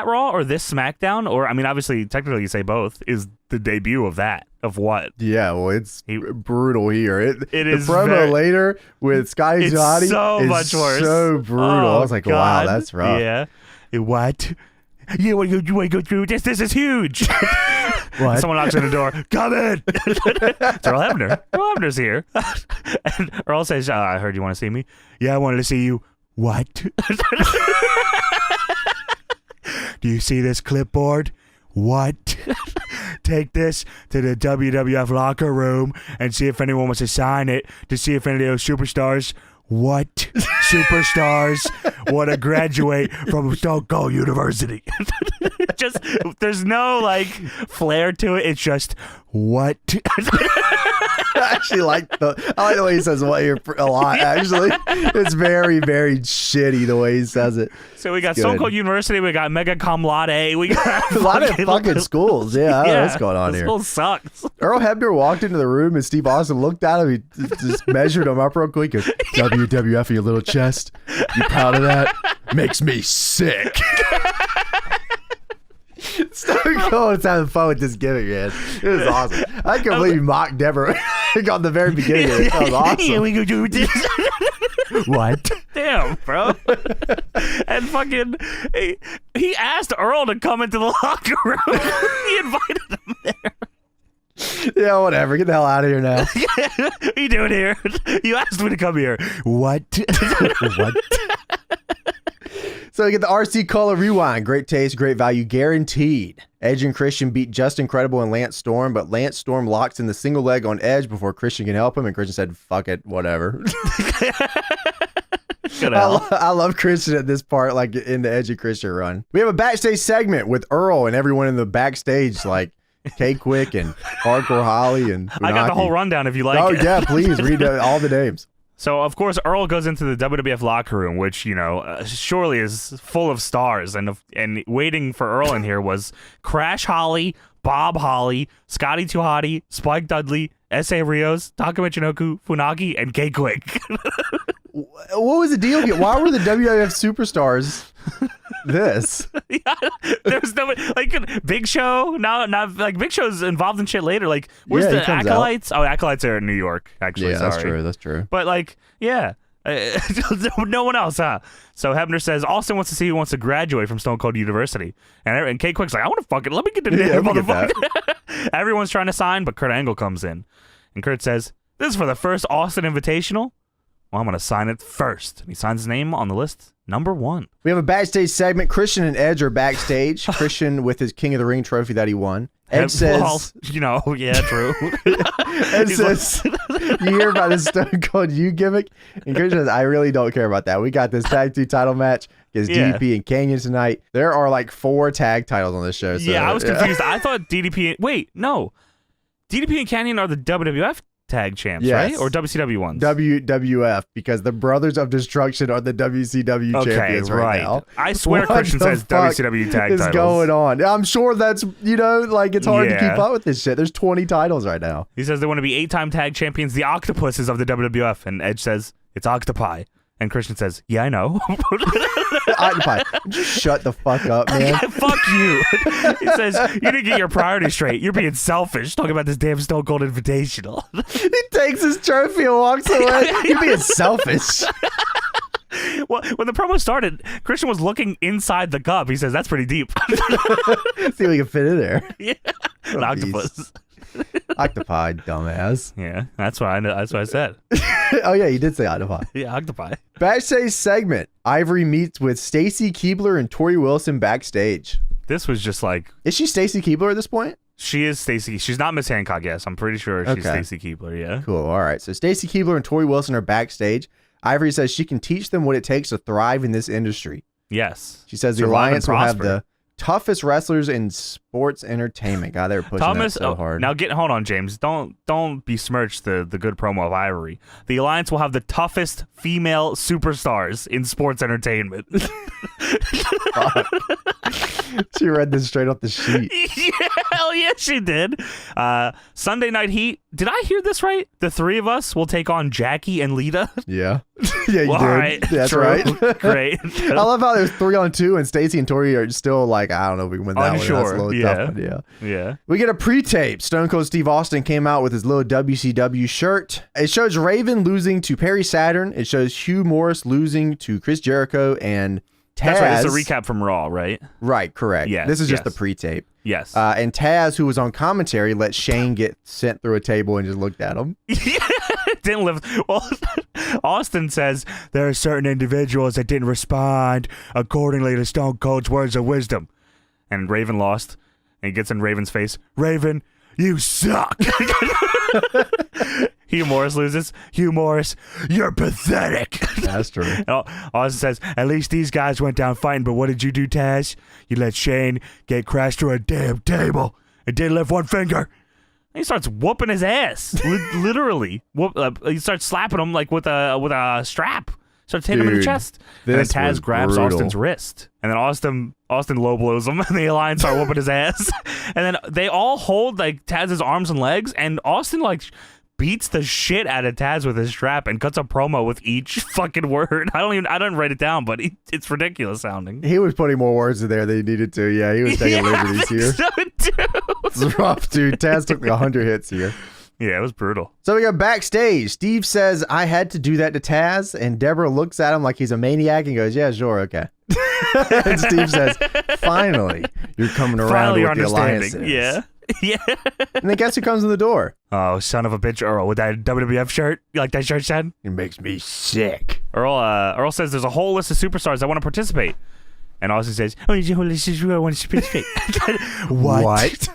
Raw or this SmackDown, or I mean, obviously, technically, you say both. Is the debut of that of what? Yeah, well, it's brutal here. It is the promo later with Scotty Hotty so is much worse. So brutal. I was like, wow, that's rough. Yeah. What? You want to go through with this? This is huge. What? Someone knocks on the door. Come in. It's Earl Hebner. Earl Hebner's here. And Earl says, I heard you want to see me. Yeah, I wanted to see you. What? Do you see this clipboard? What? Take this to the WWF locker room and see if anyone wants to sign it to see if any of those superstars superstars want to graduate from Stone Cold University. Just there's no flair to it. It's just what. I actually like the way he says what here a lot. Actually, it's very, very shitty the way he says it. So we got Stone Cold University, we got Mega Cum Laude, we got a lot of fucking schools. Yeah, I don't know what's going on here. School sucks. Earl Hebner walked into the room and Steve Austin looked at him. He just measured him up real quick. He goes, WWF in your little chest. You proud of that? Makes me sick. Stone Cold's having fun with this gimmick, man. It was awesome. I completely mocked Deborah on the very beginning of it. That was awesome. Yeah, we go do this. What? Damn, bro. And fucking, he asked Earl to come into the locker room. He invited him there. Yeah, whatever. Get the hell out of here now. What are you doing here? You asked me to come here. What? What? So we get the RC Color Rewind. Great taste, great value, guaranteed. Edge and Christian beat Just Incredible and Lance Storm, but Lance Storm locks in the single leg on Edge before Christian can help him, and Christian said, fuck it, whatever. I love Christian at this part, like in the Edge and Christian run. We have a backstage segment with Earl and everyone in the backstage, like K-Quick and Hardcore Holly and Funaki. I got the whole rundown if you like. Oh, yeah, please read all the names. So, of course, Earl goes into the WWF locker room, which, surely is full of stars. And waiting for Earl in here was Crash Holly, Bob Holly, Scotty Too Hotty, Spike Dudley, S.A. Rios, Taka Michinoku, Funaki, and K-Quick. What was the deal? Why were the WWF superstars this? Yeah, there's no Big Show. Not like Big Show's involved in shit later. Like, where's the Acolytes? Oh, Acolytes are in New York. Actually, yeah, that's true. But no one else, huh? So Hebner says Austin wants to see who wants to graduate from Stone Cold University, and K Quick's like, I want to fucking let me get the name, motherfucker. Everyone's trying to sign, but Kurt Angle comes in, and Kurt says, "This is for the first Austin Invitational. Well, I'm going to sign it first." And he signs his name on the list, number 1. We have a backstage segment. Christian and Edge are backstage. Christian with his King of the Ring trophy that he won. Edge says... yeah, true. Edge says, you hear about this Stone Cold U gimmick? And Christian says, I really don't care about that. We got this tag team title match against DDP and Kanyon tonight. There are like 4 tag titles on this show. So, I was confused. I thought DDP... Wait, no. DDP and Kanyon are the WWF tag champs, right? Or WCW ones? WWF, because the Brothers of Destruction are the WCW champions right now. I swear Christian says WCW tag titles. What is going on? I'm sure that's, it's hard to keep up with this shit. There's 20 titles right now. He says they want to be 8-time tag champions, the octopuses of the WWF, and Edge says, it's octopi. And Christian says, yeah, I know. Octopi. Just shut the fuck up, man. Fuck you. He says, you didn't get your priorities straight. You're being selfish talking about this damn Stone Cold Invitational. He takes his trophy and walks away. You're being selfish. Well, when the promo started, Christian was looking inside the cup. He says, that's pretty deep. See if we can fit in there. Yeah. An octopus. Octopi, dumbass. Yeah, that's what I know. That's what I said. Oh yeah, you did say octopi. Yeah, octopi. Backstage segment. Ivory meets with Stacy Keibler and Tori Wilson backstage. This was just like... Is she Stacy Keibler at this point? She is Stacy. She's not Miss Hancock, yes. I'm pretty sure she's Stacy Keibler, yeah. Cool, all right. So Stacy Keibler and Tori Wilson are backstage. Ivory says she can teach them what it takes to thrive in this industry. Yes. She says the Alliance will have the toughest wrestlers in sports entertainment. God, they were pushing that so hard. Now, hold on, James. Don't besmirch the good promo of Ivory. The Alliance will have the toughest female superstars in sports entertainment. She read this straight off the sheet. Yeah, hell yeah, she did. Sunday Night Heat. Did I hear this right? The 3 of us will take on Jackie and Lita. Yeah. Yeah, you did. Right. That's True. right. Great. I love how there's 3-on-2 and Stacy and Tori are still like, I don't know if we can win that one. That's a little tough one. Yeah. We get a pre-tape. Stone Cold Steve Austin came out with his little WCW shirt. It shows Raven losing to Perry Saturn. It shows Hugh Morris losing to Chris Jericho and Taz. That's right. It's a recap from Raw, right? Right, correct. Yeah. This is just the pre-tape. Yes. And Taz, who was on commentary, let Shane get sent through a table and just looked at him. Didn't live. Well, Austin says there are certain individuals that didn't respond accordingly to Stone Cold's words of wisdom. And Raven lost. And he gets in Raven's face. Raven, you suck. Hugh Morris loses. Hugh Morris, you're pathetic. That's true. Austin says, at least these guys went down fighting, but what did you do, Taz? You let Shane get crashed through a damn table and didn't lift one finger. And he starts whooping his ass. Literally. He starts slapping him like with a strap. Starts hitting him in the chest. And then Taz grabs Austin's wrist. And then Austin low blows him, and the Alliance start whooping his ass. And then they all hold like Taz's arms and legs, and Austin beats the shit out of Taz with his strap and cuts a promo with each fucking word. I didn't write it down, but it's ridiculous sounding. He was putting more words in there than he needed to. Yeah, he was taking liberties here. So too. It's rough, dude. Taz took 100 hits here. Yeah, it was brutal. So we go backstage. Steve says, I had to do that to Taz, and Deborah looks at him like he's a maniac and goes, yeah, sure, okay. And Steve says, finally, you're coming around to what the Alliance is. Yeah. Yeah. And then guess who comes in the door? Oh, son of a bitch, Earl, with that WWF shirt. You like that shirt, Chad? It makes me sick. Earl says there's a whole list of superstars that want to participate. And Austin says, "Oh, this is real. I want to spit straight." What?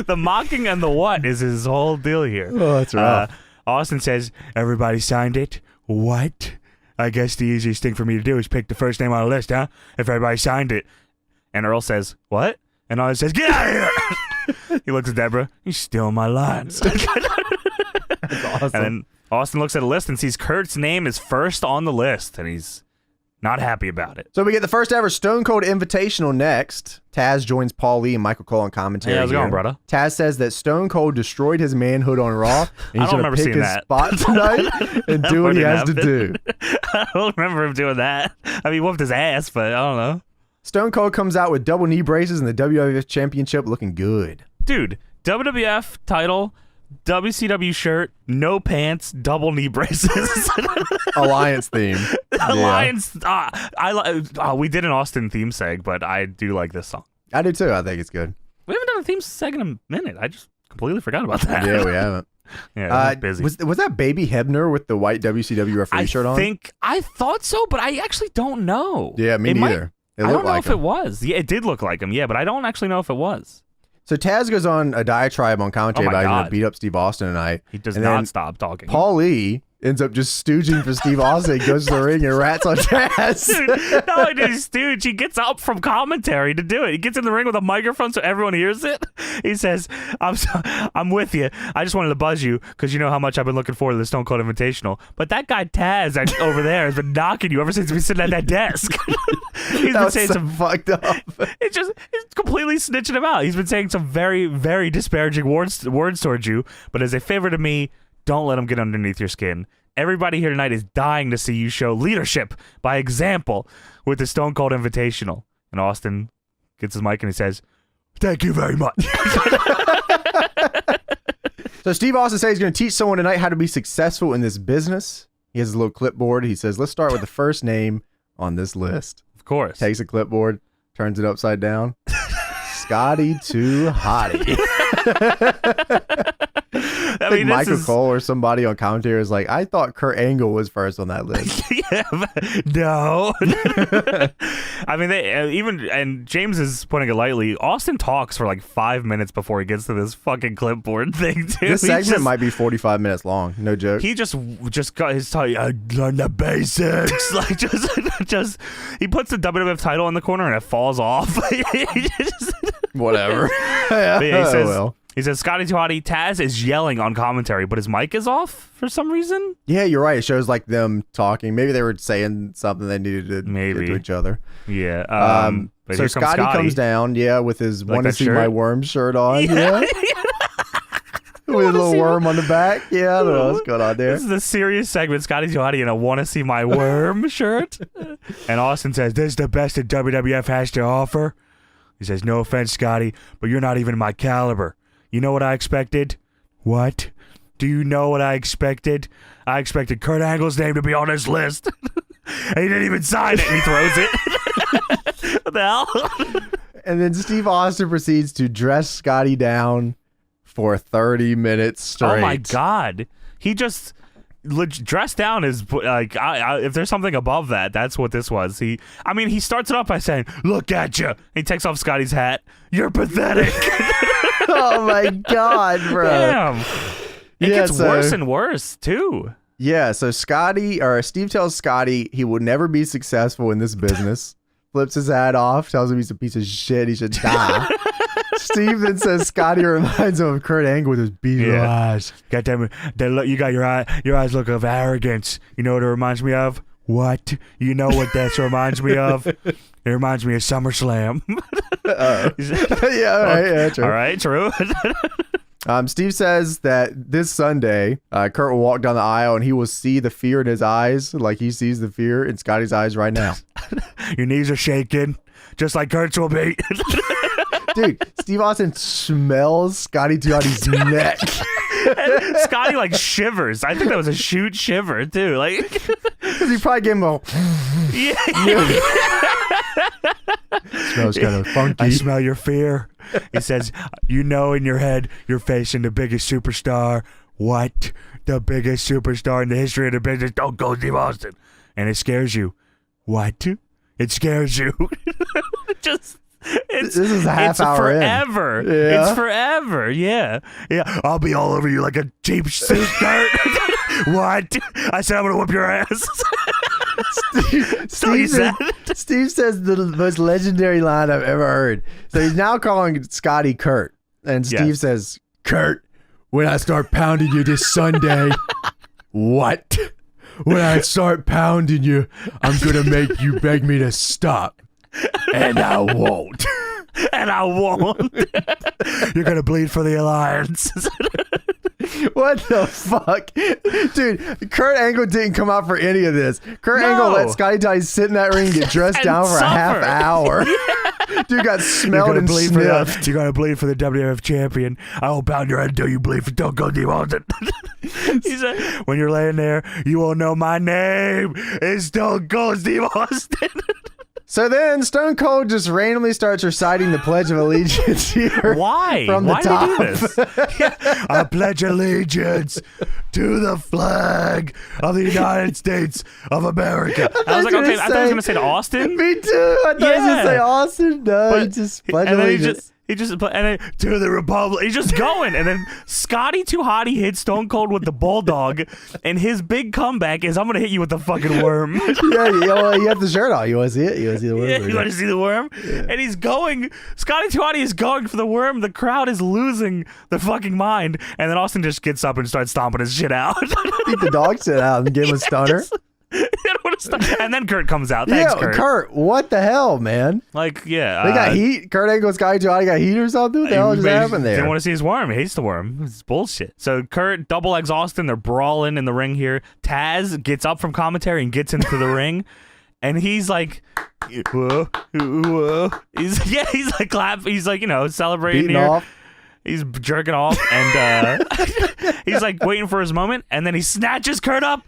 The mocking and the what is his whole deal here. Oh, that's rough. Austin says, "Everybody signed it. What? I guess the easiest thing for me to do is pick the first name on the list, huh? If everybody signed it." And Earl says, "What?" And Austin says, "Get out of here!" He looks at Deborah. "You're stealing my lines." That's awesome. And then Austin looks at a list and sees Kurt's name is first on the list, and he's not happy about it. So we get the first ever Stone Cold Invitational next. Taz joins Paul Lee and Michael Cole on commentary. Hey, how's it going, brother? Taz says that Stone Cold destroyed his manhood on Raw, and he's going to pick his spot tonight and do what he has to do. I don't remember him doing that. I mean, he whooped his ass, but I don't know. Stone Cold comes out with double knee braces and the WWF Championship looking good. Dude, WWF title, WCW shirt, no pants, double knee braces. Alliance theme. Alliance. We did an Austin theme seg, but I do like this song. I do too. I think it's good. We haven't done a theme seg in a minute. I just completely forgot about that. Yeah, we haven't. Yeah, busy. Was that Baby Hebner with the white WCW referee shirt on? I thought so, but I actually don't know. Yeah, me neither. I don't know if it was. Yeah, it did look like him. Yeah, but I don't actually know if it was. So Taz goes on a diatribe on commentary about going to beat up Steve Austin tonight. He does not stop talking. Paul Lee ends up just stooging for Steve Austin, goes to the ring and rats on Taz. Dude, not only did he stooge, he gets up from commentary to do it. He gets in the ring with a microphone so everyone hears it. He says, I'm with you. I just wanted to buzz you because you know how much I've been looking forward to the Stone Cold Invitational. But that guy Taz over there has been knocking you ever since we've been sitting at that desk. He's been saying some fucked up. He's completely snitching him out. He's been saying some very, very disparaging words towards you. But as a favor to me, don't let him get underneath your skin. Everybody here tonight is dying to see you show leadership by example with the Stone Cold Invitational. And Austin gets his mic and he says, "Thank you very much." So Steve Austin says he's going to teach someone tonight how to be successful in this business. He has a little clipboard. He says, "Let's start with the first name on this list." Of course. Takes a clipboard, turns it upside down. Scotty to Hotty. I mean, Michael Cole or somebody on commentary is like, "I thought Kurt Angle was first on that list." Yeah, no. I mean, and James is putting it lightly. Austin talks for like 5 minutes before he gets to this fucking clipboard thing, too. This segment might be 45 minutes long. No joke. He just got his title. I learned the basics. Like just he puts the WWF title in the corner and it falls off. Whatever. He says, "Scotty to Hotty." Taz is yelling on commentary, but his mic is off for some reason. Yeah, you're right. It shows like them talking. Maybe they were saying something they needed to get to each other. Yeah. But so Scotty comes down, with his "Want to See shirt? My Worm" shirt on. Yeah. With a little worm on the back. Yeah, I don't know what's going on there. This is the serious segment. Scotty to Hotty in a "Want to See My Worm" shirt. And Austin says, "This is the best that WWF has to offer." He says, "No offense, Scotty, but you're not even my caliber. You know what I expected?" "What? Do you know what I expected?" "I expected Kurt Angle's name to be on this list." And he didn't even sign it, and he throws it. What the hell? And then Steve Austin proceeds to dress Scotty down for 30 minutes straight. Oh, my God. He just... dressed down is like if there's something above that, that's what this was. He starts it off by saying, "Look at you." He takes off Scotty's hat. "You're pathetic." Oh my God, bro. Damn. It gets worse and worse too. Yeah, so Steve tells Scotty he will never be successful in this business. Flips his hat off, tells him he's a piece of shit, he should die. Steve then says Scotty reminds him of Kurt Angle with his beady eyes. God damn it. You got your eyes look of arrogance. You know what it reminds me of? What? You know what that reminds me of? It reminds me of SummerSlam. Yeah, all right. Yeah, true. All right, true. Steve says that this Sunday, Kurt will walk down the aisle and he will see the fear in his eyes, like he sees the fear in Scotty's eyes right now. Your knees are shaking, just like Kurt's will be. Dude, Steve Austin smells Scotty Giotti's neck. And Scotty like shivers. I think that was a shoot shiver too. Like, because he probably gave him a. Yeah. Smells kind of funky. "I smell your fear." He says, "You know in your head you're facing the biggest superstar. what? The biggest superstar in the history of the business, Stone Cold Steve Austin. And it scares you. What? It scares you. This is a half hour forever. Yeah. It's forever. Yeah. I'll be all over you like a cheap suit skirt. What? I said I'm going to whip your ass. Steve says the most legendary line I've ever heard. So he's now calling Scotty Kurt. And Steve says, Kurt, when I start pounding you this Sunday, what? When I start pounding you, I'm going to make you beg me to stop. And I won't. And I won't. You're going to bleed for the Alliance. What the fuck? Dude, Kurt Angle didn't come out for any of this. Kurt Angle let Scotty Tunney sit in that ring and get dressed down for a half hour. Dude got smelled and sniffed. You're going to bleed for the WWF champion. I will pound your head until you bleed for Stone Cold Steve Austin. He said, when you're laying there, you will know my name is Stone Cold Steve Austin. So then Stone Cold just randomly starts reciting the Pledge of Allegiance here. Why? From the top. Did he do this? I pledge allegiance to the flag of the United States of America. I was like, okay, I thought he was going to say to Austin. Me too. I thought he was going to say Austin. No, he just pledged allegiance. He just put, and then to the Republic. He's just going, and then Scotty Too Hotty hits Stone Cold with the bulldog, and his big comeback is, "I'm gonna hit you with the fucking worm." Yeah, you have the shirt on. You want to see it? You want to see the worm? Yeah, you want to see the worm? Yeah. And he's going. Scotty Too Hotty is going for the worm. The crowd is losing their fucking mind, and then Austin just gets up and starts stomping his shit out. Beat the dog shit out and give him a stunner. And then Kurt comes out. Thanks, Kurt. What the hell, man? Like, yeah. They got heat. Kurt Angle, Scotty Too Hotty got heat or something? What the hell just happened there? Didn't want to see his worm. He hates the worm. It's bullshit. So Kurt double legs Austin. They're brawling in the ring here. Taz gets up from commentary and gets into the ring. And he's like, whoa, whoa. He's like clapping. He's like, celebrating beating here. Off. He's jerking off. And he's like waiting for his moment. And then he snatches Kurt up.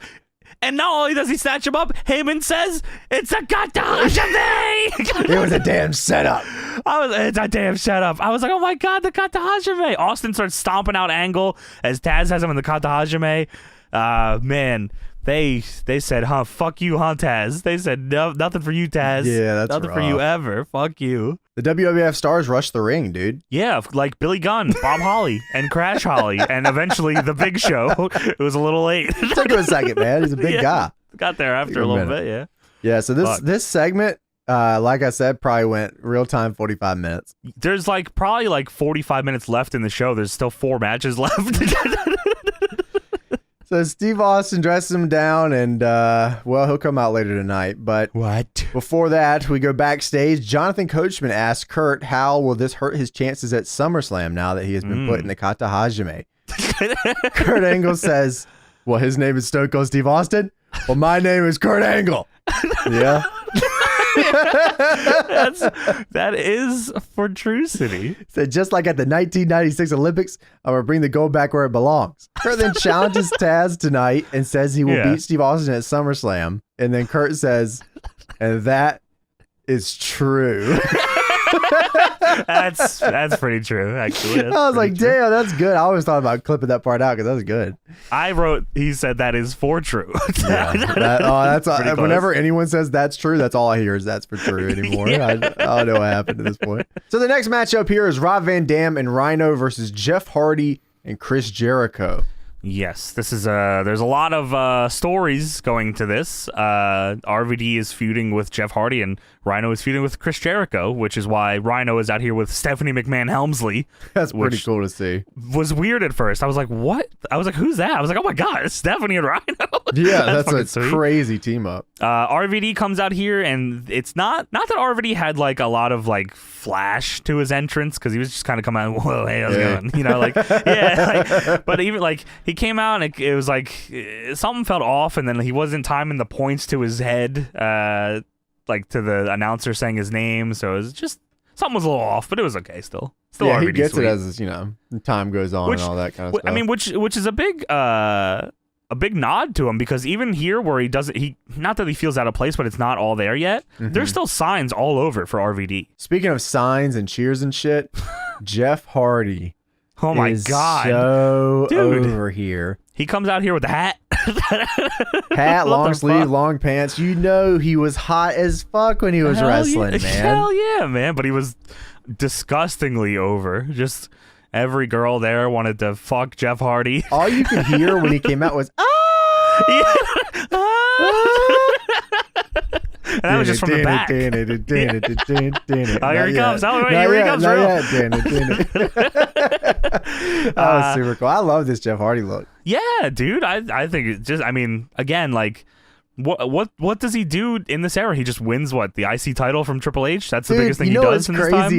And not only does he snatch him up, Heyman says, it's a goddamn It was a damn setup. It's a damn setup. I was like, oh my God, the Kata Hajime. Austin starts stomping out Angle as Taz has him in the Kata Hajime. Man, they said, fuck you, Taz. They said, no, nothing for you, Taz. Yeah, that's nothing for you ever. Fuck you. The WWF stars rushed the ring, dude. Yeah, like Billy Gunn, Bob Holly, and Crash Holly, and eventually The Big Show. It was a little late. It took him a second, man. He's a big guy. Got there after a little bit, yeah. Yeah, so this segment, like I said, probably went real time 45 minutes. There's probably 45 minutes left in the show. There's still 4 matches left. So Steve Austin dresses him down, and he'll come out later tonight. But what? Before that, we go backstage. Jonathan Coachman asks Kurt, how will this hurt his chances at SummerSlam now that he has been put in the Kata Hajime? Kurt Angle says, well, his name is Stone Cold Steve Austin. Well, my name is Kurt Angle. Yeah. That is for True City. Said, just like at the 1996 Olympics, I'm going to bring the gold back where it belongs. Kurt then challenges Taz tonight and says he will beat Steve Austin at SummerSlam. And then Kurt says, and that is true. That's pretty true, actually. I was like, damn, that's good. I always thought about clipping that part out because that was good. I wrote, he said that is for true. That's whenever anyone says that's true, that's all I hear is that's for true anymore. Yeah. I don't know what happened at this point. So the next matchup here is Rob Van Dam and Rhino versus Jeff Hardy and Chris Jericho. Yes, this is there's a lot of stories going to this. RVD is feuding with Jeff Hardy and Rhino is feuding with Chris Jericho, which is why Rhino is out here with Stephanie McMahon Helmsley. That's pretty cool to see. Was weird at first. I was like, what? I was like, who's that? I was like, oh my God, it's Stephanie and Rhino. Yeah, that's a crazy team up. RVD comes out here, and it's not that RVD had a lot of flash to his entrance, because he was just kind of coming out, whoa, hey, how's it going? But even he came out and it was something felt off, and then he wasn't timing the points to his head, to the announcer saying his name, so it was just something was a little off, but it was okay still. Yeah, RVD he gets sweet. it as time goes on and all that kind of stuff. I mean, which is a big nod to him, because even here where he not that he feels out of place, but it's not all there yet. Mm-hmm. There's still signs all over for RVD. Speaking of signs and cheers and shit, Jeff Hardy Oh my God. So dude, over here. He comes out here with the hat. Hat, long sleeve, long pants. You know he was hot as fuck when he was wrestling, man. Hell yeah, man. But he was disgustingly over. Just every girl there wanted to fuck Jeff Hardy. All you could hear when he came out was, ah! Yeah. And that was just from the back. Oh, here he comes. Oh, here he comes, bro. That was super cool. I love this Jeff Hardy look. Yeah, dude. I think it's just, I mean, again, like, what does he do in this era? He just wins, what, the IC title from Triple H? That's the biggest thing he does in this time?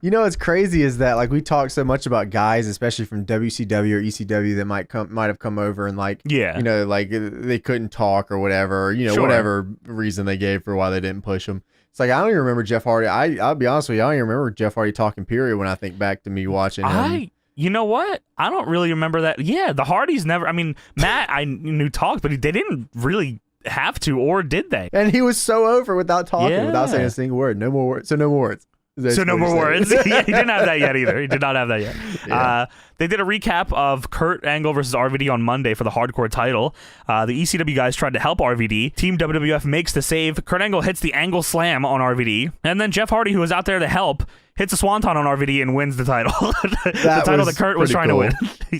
You know what's crazy is that, like, we talk so much about guys, especially from WCW or ECW, that might have come over and, like, you know, like they couldn't talk or whatever, or, you know, whatever reason they gave for why they didn't push him. It's like, I don't even remember Jeff Hardy. I'll be honest with you, I don't even remember Jeff Hardy talking, period, when I think back to me watching him. You know what? I don't really remember that. Yeah, the Hardys never, I mean, Matt, I knew talked, but they didn't really have to, or did they? And he was so over without talking, without saying a single word. No more words. So no more words. So no more words. Yeah, he didn't have that yet either. He did not have that yet. Yeah. They did a recap of Kurt Angle versus RVD on Monday for the hardcore title. The ECW guys tried to help RVD. Team WWF makes the save. Kurt Angle hits the Angle Slam on RVD. And then Jeff Hardy, who was out there to help, hits a swanton on RVD and wins the title. The title that Kurt was trying to win.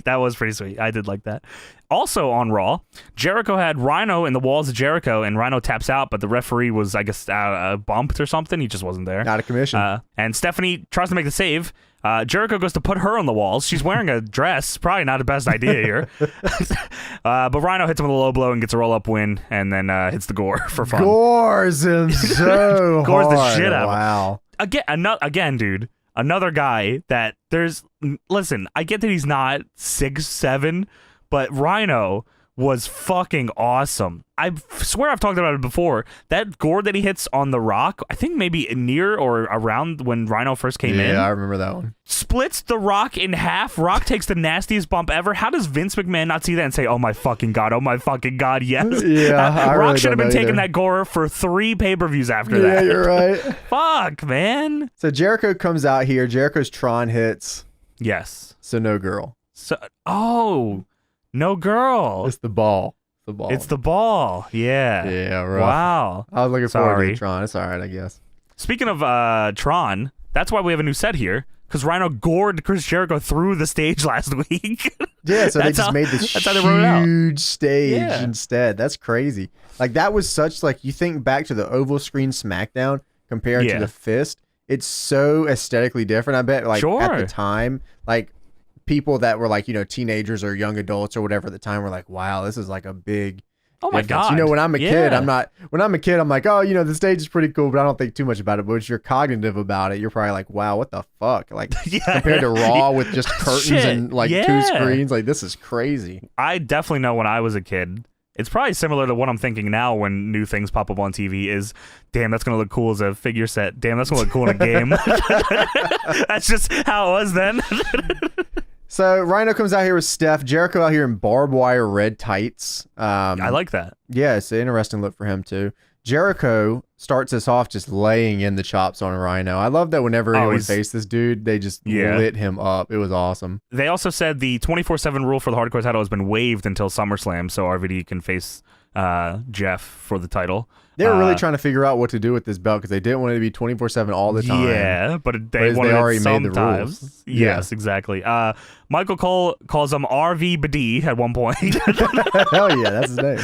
That was pretty sweet. I did like that. Also on Raw, Jericho had Rhino in the walls of Jericho, and Rhino taps out, but the referee was, I guess, bumped or something. He just wasn't there. Out of commission. And Stephanie tries to make the save. Jericho goes to put her on the walls. She's wearing a dress. Probably not the best idea here. But Rhino hits him with a low blow and gets a roll-up win, and then hits the gore for fun. Gores him so Gores hard. the shit out of him. Wow. Again, dude, another guy that listen, I get that he's not 6'7", but Rhino was fucking awesome. I swear I've talked about it before. That gore that he hits on The Rock, I think maybe near or around when Rhino first came in. Yeah, I remember that one. Splits The Rock in half. Rock takes the nastiest bump ever. How does Vince McMahon not see that and say, oh my fucking God, yes. Yeah, Rock really should have been taking that gore for 3 pay-per-views after that. Yeah, you're right. Fuck, man. So Jericho comes out here. Jericho's Tron hits. Yes. So no girl. No girl. It's the ball. It's the ball. Yeah. Yeah, right. Wow. I was looking forward to Tron. It's all right, I guess. Speaking of Tron, that's why we have a new set here, because Rhino gored Chris Jericho through the stage last week. Yeah, so they just made this huge stage instead. That's crazy. Like, that was such, like, you think back to the oval screen SmackDown compared to the Fist, it's so aesthetically different, I bet. Like, at the time, like, people that were like, you know, teenagers or young adults or whatever at the time were like, wow, this is like a big my God. You know, when I'm a kid, I'm like, oh, you know, the stage is pretty cool, but I don't think too much about it. But if you're cognitive about it, you're probably like, wow, what the fuck? Like, compared to Raw with just curtains and like 2 screens, like, this is crazy. I definitely know when I was a kid. It's probably similar to what I'm thinking now when new things pop up on TV is, damn, that's going to look cool as a figure set. Damn, that's going to look cool in a game. That's just how it was then. So Rhino comes out here with Steph. Jericho out here in barbed wire red tights. I like that. Yeah, it's an interesting look for him too. Jericho starts us off just laying in the chops on Rhino. I love that whenever anyone faced this dude, they just lit him up. It was awesome. They also said the 24/7 rule for the hardcore title has been waived until SummerSlam, so RVD can face Jeff for the title. They were really trying to figure out what to do with this belt because they didn't want it to be 24/7 all the time. Yeah, but they already made the rules. Yes, exactly. Michael Cole calls him RV Badi at one point. Hell yeah, that's his name.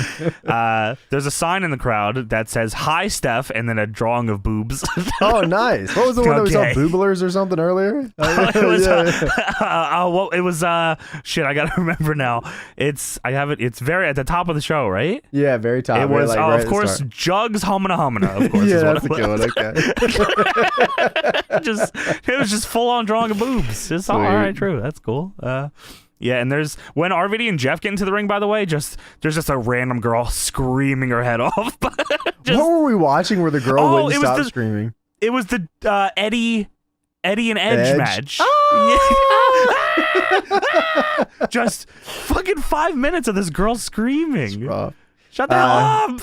There's a sign in the crowd that says "Hi, Steph," and then a drawing of boobs. Oh, nice. What was the one that was on Booblers or something earlier? It was shit. I gotta remember now. It's very at the top of the show, right? Yeah, very top. It was like, of course, Jugs Humana Humana. Of course, yeah, that's a good one. Okay. It was just full on drawing of boobs. It's all right, true. That's cool. Yeah, and there's when RVD and Jeff get into the ring, by the way, there's just a random girl screaming her head off. What were we watching where the girl wouldn't stop screaming? It was the Eddie and Edge match. Oh! Just fucking 5 minutes of this girl screaming. Shut that up.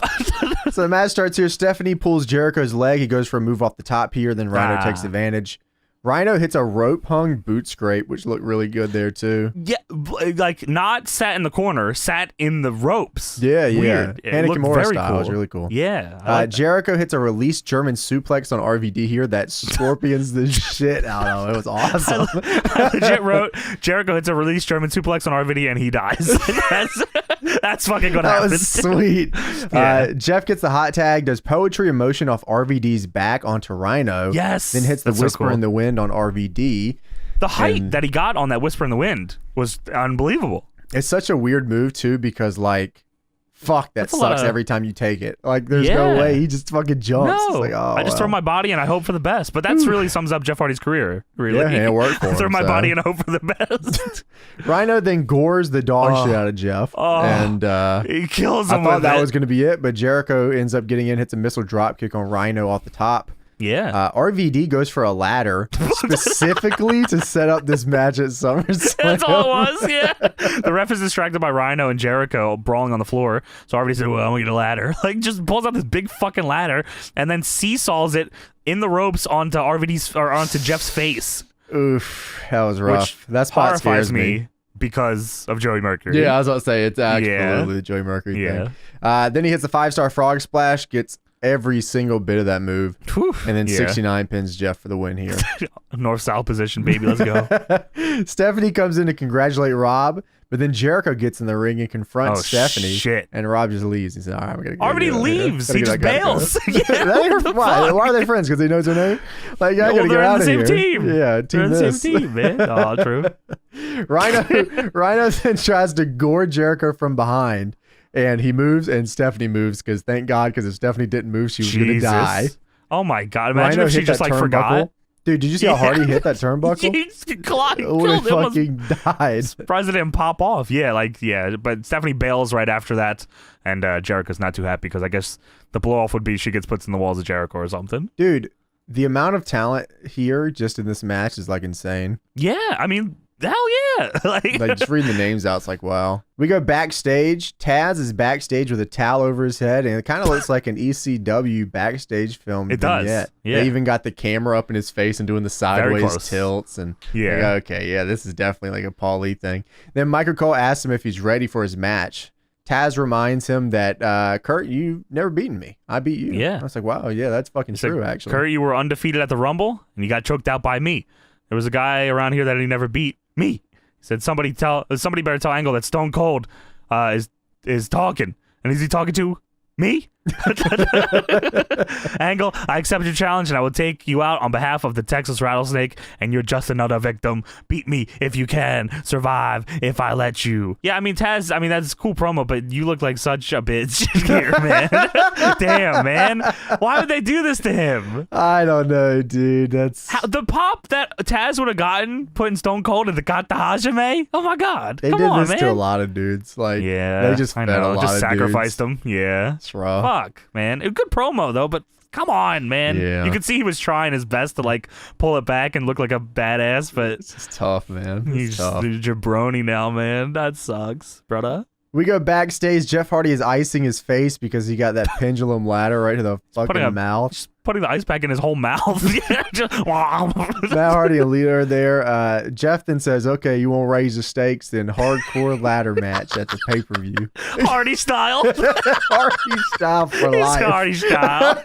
So the match starts here. Stephanie pulls Jericho's leg. He goes for a move off the top here. Then Rhino takes advantage. Rhino hits a rope-hung boot scrape, which looked really good there, too. Yeah, like, not sat in the corner, sat in the ropes. Yeah. Weird. Hannah Kimura style. Cool. It was really cool. Yeah. Like Jericho hits a released German suplex on RVD here that scorpions the shit out of. It was awesome. I legit wrote, Jericho hits a released German suplex on RVD and he dies. That's fucking what happens. That was sweet. Yeah. Jeff gets the hot tag, does poetry in motion off RVD's back onto Rhino. Yes. Then hits the whisper in the wind on RVD. The height that he got on that whisper in the wind was unbelievable. It's such a weird move too, because like, fuck, that sucks every time you take it. Like, there's no way he just fucking jumps. No, it's like, I just throw my body and I hope for the best. But that's really sums up Jeff Hardy's career. Really, yeah, it worked for him. Throw my body and I hope for the best. Rhino then gores the dog shit out of Jeff, and he kills him. I thought that was going to be it, but Jericho ends up getting in, hits a missile drop kick on Rhino off the top. Yeah. RVD goes for a ladder specifically to set up this match at SummerSlam. That's all it was, yeah. The ref is distracted by Rhino and Jericho brawling on the floor. So RVD said, well, I'm going to get a ladder. Like, just pulls out this big fucking ladder and then seesaws it in the ropes onto onto Jeff's face. Oof, that was rough. That spot scares me. Because of Joey Mercury. Yeah, I was about to say, it's actually the Joey Mercury thing. Then he hits a 5-star frog splash, gets every single bit of that move. Whew, and then 69 pins Jeff for the win here. North-south position, baby. Let's go. Stephanie comes in to congratulate Rob, but then Jericho gets in the ring and confronts Stephanie. Shit. And Rob just leaves. He said, all right, I'm going to go. Already leaves. He just bails. Why are they friends? Because he knows her name? Like, I got to get out of here. They're in the same team. Yeah, they're in the same team, man. Oh, true. Rhino then tries to gore Jericho from behind. And he moves, and Stephanie moves, because thank God, because if Stephanie didn't move, she was going to die. Oh, my God. Imagine if she just, like, forgot. Dude, did you see how hard he hit that turnbuckle? He fucking died. Surprised it didn't pop off. But Stephanie bails right after that, and Jericho's not too happy, because I guess the blow-off would be she gets put in the walls of Jericho or something. Dude, the amount of talent here just in this match is, like, insane. Yeah, I mean... Hell yeah. Like just reading the names out, it's like, wow. We go backstage. Taz is backstage with a towel over his head, and it kind of looks like an ECW backstage film. It does. Yeah. They even got the camera up in his face and doing the sideways tilts. And this is definitely like a Paul Lee thing. Then Michael Cole asks him if he's ready for his match. Taz reminds him that, Kurt, you've never beaten me. I beat you. Yeah. I was like, wow, yeah, that's fucking true, actually. Kurt, you were undefeated at the Rumble, and you got choked out by me. There was a guy around here that he never beat. Me. He said, somebody better tell Angle that Stone Cold is talking. And is he talking to me? Angle, I accept your challenge and I will take you out on behalf of the Texas Rattlesnake, and you're just another victim. Beat me if you can. Survive if I let you. Yeah, I mean, Taz, that's a cool promo, but you look like such a bitch here, man. Damn, man. Why would they do this to him? I don't know, dude. That's the pop that Taz would have gotten putting Stone Cold in the Kata Hajime. Oh my God. They did this to a lot of dudes. Like, they just fed a lot of sacrificed dudes. them. Yeah. It's rough. Fuck, man. A good promo though, but come on, man. Yeah. You could see he was trying his best to like pull it back and look like a badass, but it's just tough, man. He's a jabroni now, man. That sucks, brother. We go backstage. Jeff Hardy is icing his face because he got that pendulum ladder right to the fucking mouth. Just putting the ice pack in his whole mouth. Matt Hardy and Lita are there. Jeff then says, okay, you won't raise the stakes, then hardcore ladder match at the pay-per-view. Hardy style. Hardy style for life. Hardy style.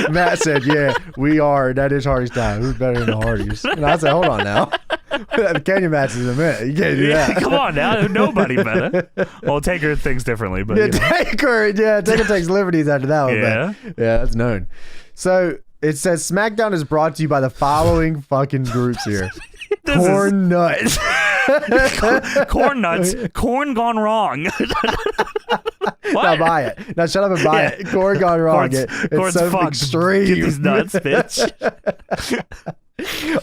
Matt said, yeah, we are. That is Hardy style. Who's better than the Hardys? And I said, hold on now. The Canyon match is a minute. You can't do that. Come on now. Nobody better. Well, Taker thinks differently, but Taker takes liberties after that one. Yeah, that's known. So it says SmackDown is brought to you by the following fucking groups here. Corn nuts. Corn nuts. Corn gone wrong. What? Now buy it. Now shut up and buy it. Corn gone wrong. It's so fucked. Extreme. Get these nuts, bitch.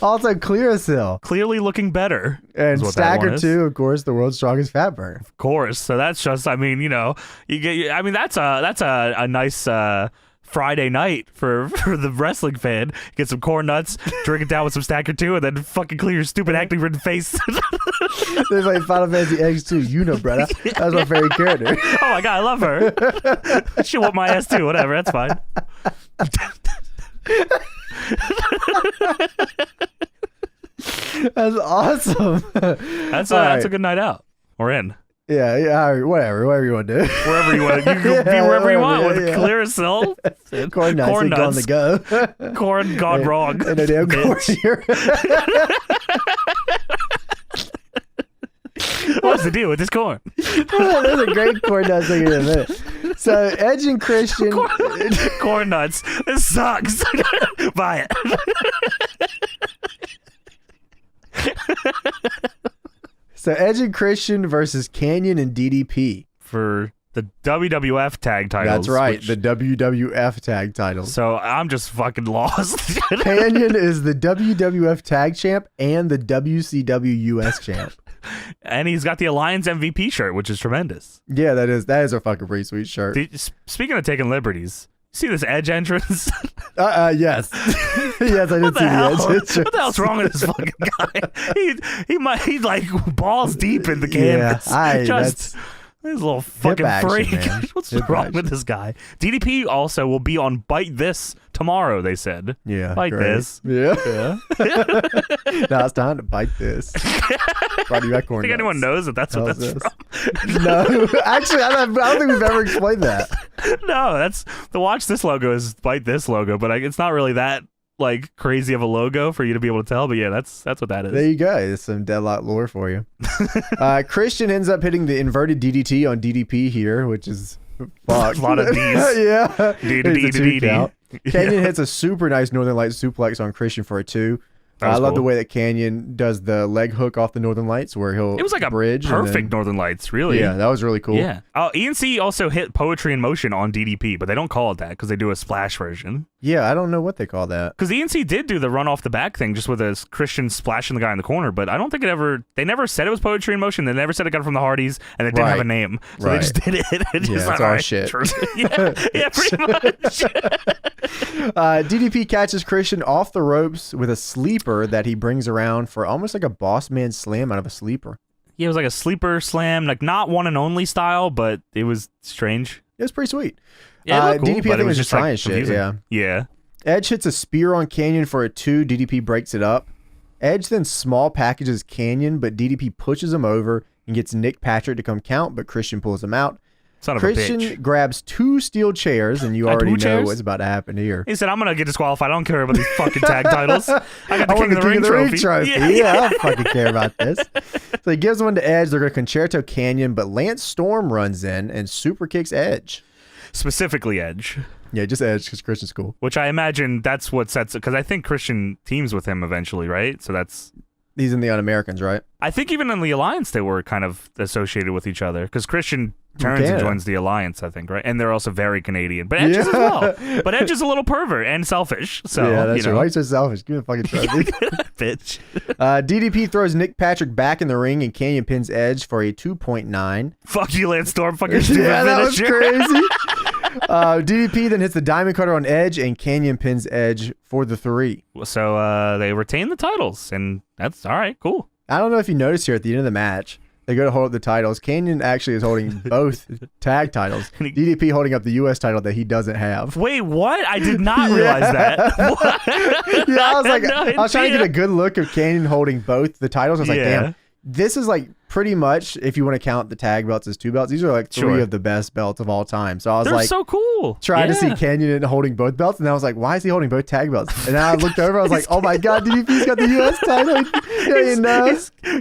Also, Clearasil. Clearly looking better. And Stagger 2, of course, the world's strongest fat burner. Of course. So that's just, you get, that's a nice Friday night for the wrestling fan. Get some corn nuts, drink it down with some Stagger 2, and then fucking clear your stupid acne ridden face. They play Final Fantasy X2, you know, brother. That's my favorite character. Oh my God, I love her. She'll whoop my ass too, whatever, that's fine. That's awesome. That's a good night out. We're in. Yeah, whatever you want to do. Wherever you want. You can be wherever you want with clear as hell. Corn nuts. On the go. Corn gone wrong. And a damn corn here. What's the deal with this corn? That's a great corn nuts thing in a minute. So Edge and Christian. Corn nuts. This sucks. Buy it. So Edge and Christian versus Kanyon and DDP for the WWF tag titles. That's right, the WWF tag titles. So I'm just fucking lost. Kanyon is the WWF tag champ and the WCW US champ. And he's got the Alliance MVP shirt, which is tremendous. Yeah, that is a fucking pretty sweet shirt. Speaking of taking liberties, see this Edge entrance? Yes. Yes, I did see the Edge entrance. What the hell's wrong with this fucking guy? He's like balls deep in the canvas. He's a little fucking freak. What's wrong with this guy? DDP also will be on Bite This tomorrow, they said. Yeah. Bite This. Yeah. Now it's time to bite this. Brought you back corn I think anyone knows that that's what that's from. No. Actually, I don't think we've ever explained that. No, that's the Watch This logo is Bite This logo, but it's not really that like crazy of a logo for you to be able to tell, but yeah, that's what that is. There you go. It's some Deadlock lore for you. Christian ends up hitting the inverted DDT on DDP here, which is fuck. A lot of D's. Yeah. Kanyon Kanyon hits a super nice Northern Lights suplex on Christian for a 2. I love the way that Kanyon does the leg hook off the Northern Lights where he'll It was like a bridge perfect Northern Lights, really. Yeah, that was really cool. Yeah. ENC also hit Poetry in Motion on DDP, but they don't call it that because they do a splash version. Yeah, I don't know what they call that. Because ENC did do the run off the back thing just with a Christian splashing the guy in the corner, but I don't think they never said it was Poetry in Motion. They never said it got from the Hardys, and it didn't have a name. So they just did it. It's just it's all shit. Yeah, pretty much. DDP catches Christian off the ropes with a sleeper that he brings around for almost like a boss man slam out of a sleeper. Yeah, it was like a sleeper slam, like not one and only style, but it was strange. It was pretty sweet. Yeah, cool, DDP I think was just trying shit. Confusing. Yeah. Edge hits a spear on Kanyon for a 2. DDP breaks it up. Edge then small packages Kanyon, but DDP pushes him over and gets Nick Patrick to come count, but Christian pulls him out. Son of Christian a bitch. grabs 2 steel chairs, and you already know what's about to happen here. He said, I'm going to get disqualified. I don't care about these fucking tag titles. I got the King of the Ring trophy. Yeah, I don't fucking care about this. So he gives one to Edge. They're going to concerto Kanyon, but Lance Storm runs in and super kicks Edge. Specifically Edge. Yeah, just Edge because Christian's cool. Which I imagine that's what sets it, because I think Christian teams with him eventually, right? So that's... He's in the Un-Americans, right? I think even in the Alliance they were kind of associated with each other, because Christian turns and joins the Alliance, I think, right? And they're also very Canadian. But Edge is as well. But Edge is a little pervert and selfish. So, yeah, that's right. Why are you so selfish? Give me a fucking trophy. Bitch. DDP throws Nick Patrick back in the ring, and Kanyon pins Edge for a 2.9. Fuck you, Lance Storm. Fucking stupid yeah, that was finisher. crazy. DDP then hits the Diamond Cutter on Edge, and Kanyon pins Edge for the 3. So they retain the titles, and that's all right, cool. I don't know if you noticed here at the end of the match, they go to hold up the titles. Kanyon actually is holding both tag titles. DDP holding up the U.S. title that he doesn't have. Wait, what? I did not realize that. What? Yeah, I was trying to get a good look of Kanyon holding both the titles. I was like, damn, this is like pretty much, if you want to count the tag belts as 2 belts, these are like 3 of the best belts of all time. So I was They're so cool. Trying to see Kanyon holding both belts, and I was like, why is he holding both tag belts? And then I looked over, I was like, oh my god, DDP's got the U.S. title.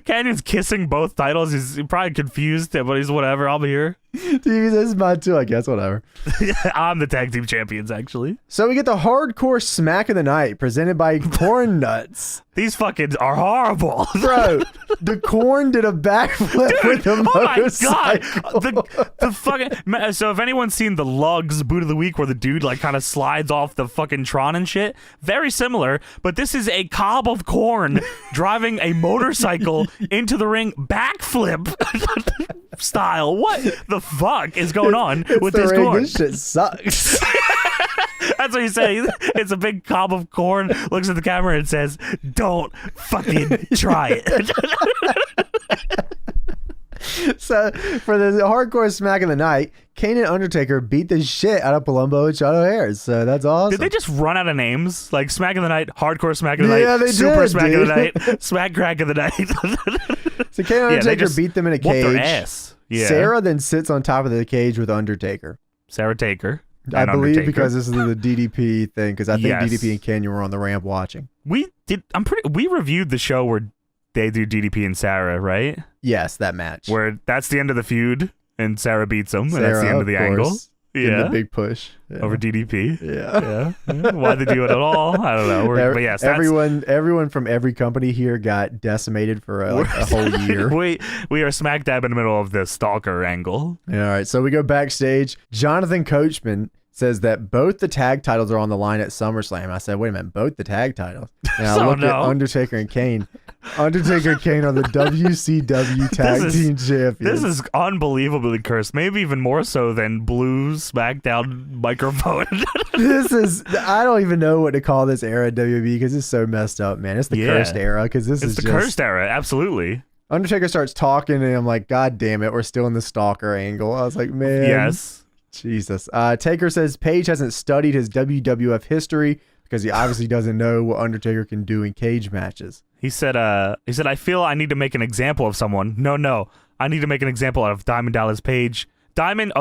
Canyon's kissing both titles. He's probably confused, but he's whatever. I'll be here. DDP says mine too, I guess, whatever. I'm the tag team champions, actually. So we get the hardcore smack of the night presented by Corn Nuts. These fucking are horrible. Bro, the Corn did a backflip with the motorcycle. Oh my god. The fucking... So if anyone's seen the Lugs boot of the week where the dude like kind of slides off the fucking Tron and shit, very similar, but this is a cob of corn driving a motorcycle into the ring backflip style. What the fuck is going on with this corn? This shit sucks. That's what you say. It's a big cob of corn, looks at the camera and says, don't fucking try it. So for the hardcore smack of the night, Kane and Undertaker beat the shit out of Palumbo and Sean O'Haire. So that's awesome. Did they just run out of names? Like Smack of the Night, Hardcore Smack of the Yeah, Night, they Super did, Smack dude. of the Night, Smack Crack of the Night. So Kane and Undertaker just beat them in a whooped their cage. ass. Yeah. Sarah then sits on top of the cage with Undertaker. Sarah Taker. I believe Undertaker. because this is the DDP thing, because I think Yes. DDP and Canyon were on the ramp watching. We reviewed the show where they do DDP and Sarah, right? Yes, that match. Where that's the end of the feud and Sarah beats him, and Sarah, that's the end of the angle. in the big push. Yeah. Over DDP. Yeah. Why they do it at all? I don't know. But yes, everyone from every company here got decimated for a whole year. we are smack dab in the middle of the stalker angle. All right, so we go backstage. Jonathan Coachman says that both the tag titles are on the line at SummerSlam. I said, wait a minute, both the tag titles? And I looked at Undertaker and Kane. Undertaker and Kane are the WCW Tag Team Champions. This is unbelievably cursed. Maybe even more so than Blue's SmackDown microphone. I don't even know what to call this era of WWE because it's so messed up, man. It's the cursed era because it's the cursed era, absolutely. Undertaker starts talking and I'm like, God damn it, we're still in the stalker angle. I was like, man. Yes. Jesus. Taker says Page hasn't studied his WWF history because he obviously doesn't know what Undertaker can do in cage matches. He said, I feel I need to make an example of someone. No. I need to make an example out of Diamond Dallas Page. Diamond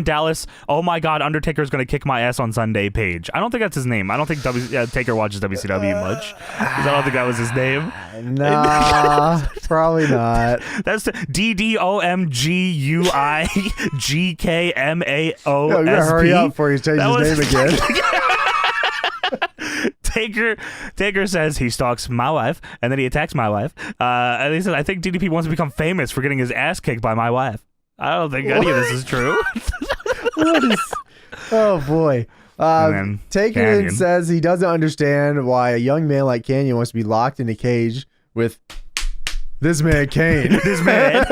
Dallas. Oh my God, Undertaker's going to kick my ass on Sunday, Page. I don't think that's his name. I don't think Taker watches WCW much. I don't think that was his name. Nah, probably not. That's DDOMGUIGKMAOSP. Yo, you gotta hurry up before he changes his name again. Taker says he stalks my wife, and then he attacks my wife. And he says, I think DDP wants to become famous for getting his ass kicked by my wife. I don't think any of this is true. Oh, boy. Taker then says he doesn't understand why a young man like Canyon wants to be locked in a cage with this man, Kane. This man.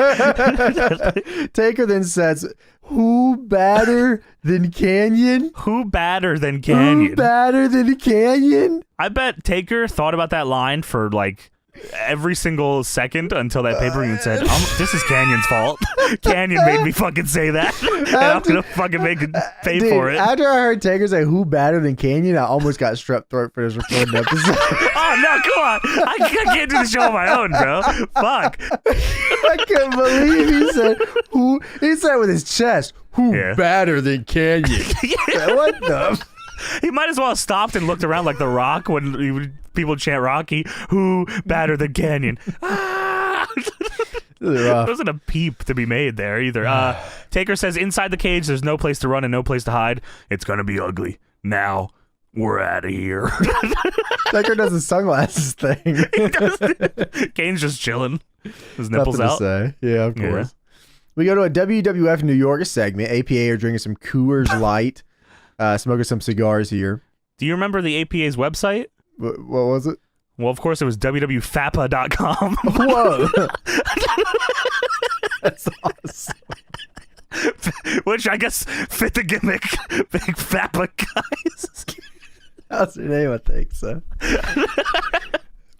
Taker then says, who badder than Canyon? Who badder than Canyon? Who badder than Canyon? I bet Taker thought about that line for like every single second until that pay-per-view said, this is Canyon's fault. Canyon made me fucking say that. And I'm going to fucking make it pay for it. After I heard Taker say, who badder than Canyon, I almost got strep throat for this recorded episode. Oh, no, come on. I can't do the show on my own, bro. Fuck. I can't believe he said with his chest, who badder than Canyon? What the? He might as well have stopped and looked around like The Rock when people chant Rocky, who badder than Canyon. There wasn't a peep to be made there either. Taker says inside the cage there's no place to run and no place to hide. It's gonna be ugly. Now we're out of here. Taker does the sunglasses thing. Kane's just chilling. His nipples Nothing out. To say. Yeah, of course. We go to a WWF New York segment. APA are drinking some Coors Light, smoking some cigars here. Do you remember the APA's website? What was it? Well, of course, it was www.fappa.com. Whoa. That's awesome. Which I guess fit the gimmick. Big Fappa guys. That's your name, I think so.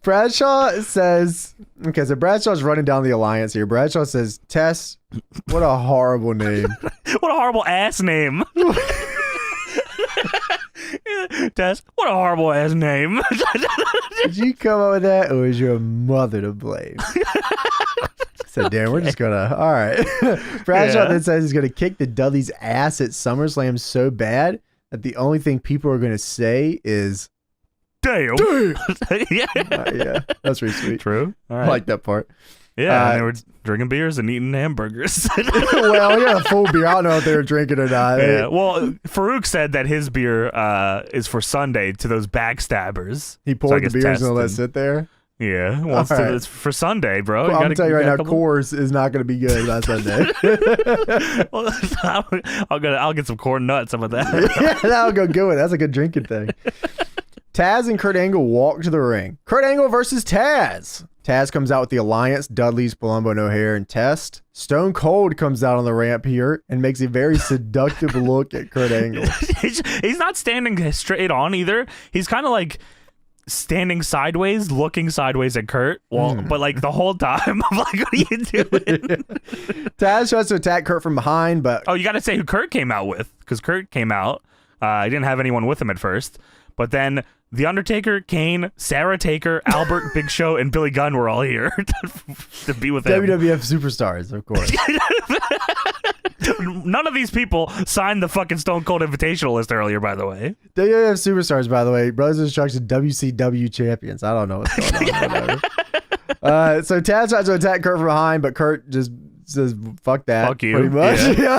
Bradshaw says, okay, so Bradshaw's running down the alliance here. Bradshaw says, Tess, what a horrible name. What a horrible ass name. Tess, what a horrible ass name. Did you come up with that, or is your mother to blame? So damn, we're just gonna. All right. Bradshaw then says he's gonna kick the Dudley's ass at SummerSlam so bad that the only thing people are gonna say is, "Damn." Yeah, that's pretty sweet. True. All right. I like that part. Yeah, and they were drinking beers and eating hamburgers. Well, yeah, a full beer. I don't know if they were drinking or not. Yeah. Well, Farouk said that his beer is for Sunday to those backstabbers. He poured the beers and let it sit there. Yeah, well, it's for Sunday, bro. Well, I'm telling you right now, Coors is not going to be good on Sunday. Well, I'll get some corn nuts. How about that? Yeah, that'll go good with it. That's a good drinking thing. Taz and Kurt Angle walk to the ring. Kurt Angle versus Taz. Taz comes out with the Alliance, Dudley's, Palumbo, and O'Haire, and Test. Stone Cold comes out on the ramp here and makes a very seductive look at Kurt Angle. He's not standing straight on either. He's kind of like standing sideways, looking sideways at Kurt. Well, but like the whole time, I'm like, what are you doing? Taz tries to attack Kurt from behind, but you got to say who Kurt came out with, because Kurt came out. He didn't have anyone with him at first, but then The Undertaker, Kane, Sarah Taker, Albert, Big Show, and Billy Gunn were all here to be with him. WWF superstars, of course. None of these people signed the fucking Stone Cold Invitational list earlier, by the way. WWF superstars, by the way. Brothers of Destruction, WCW champions. I don't know what's going on. So Taz tries to attack Kurt from behind, but Kurt just says, fuck that. Fuck you. Pretty much. Yeah.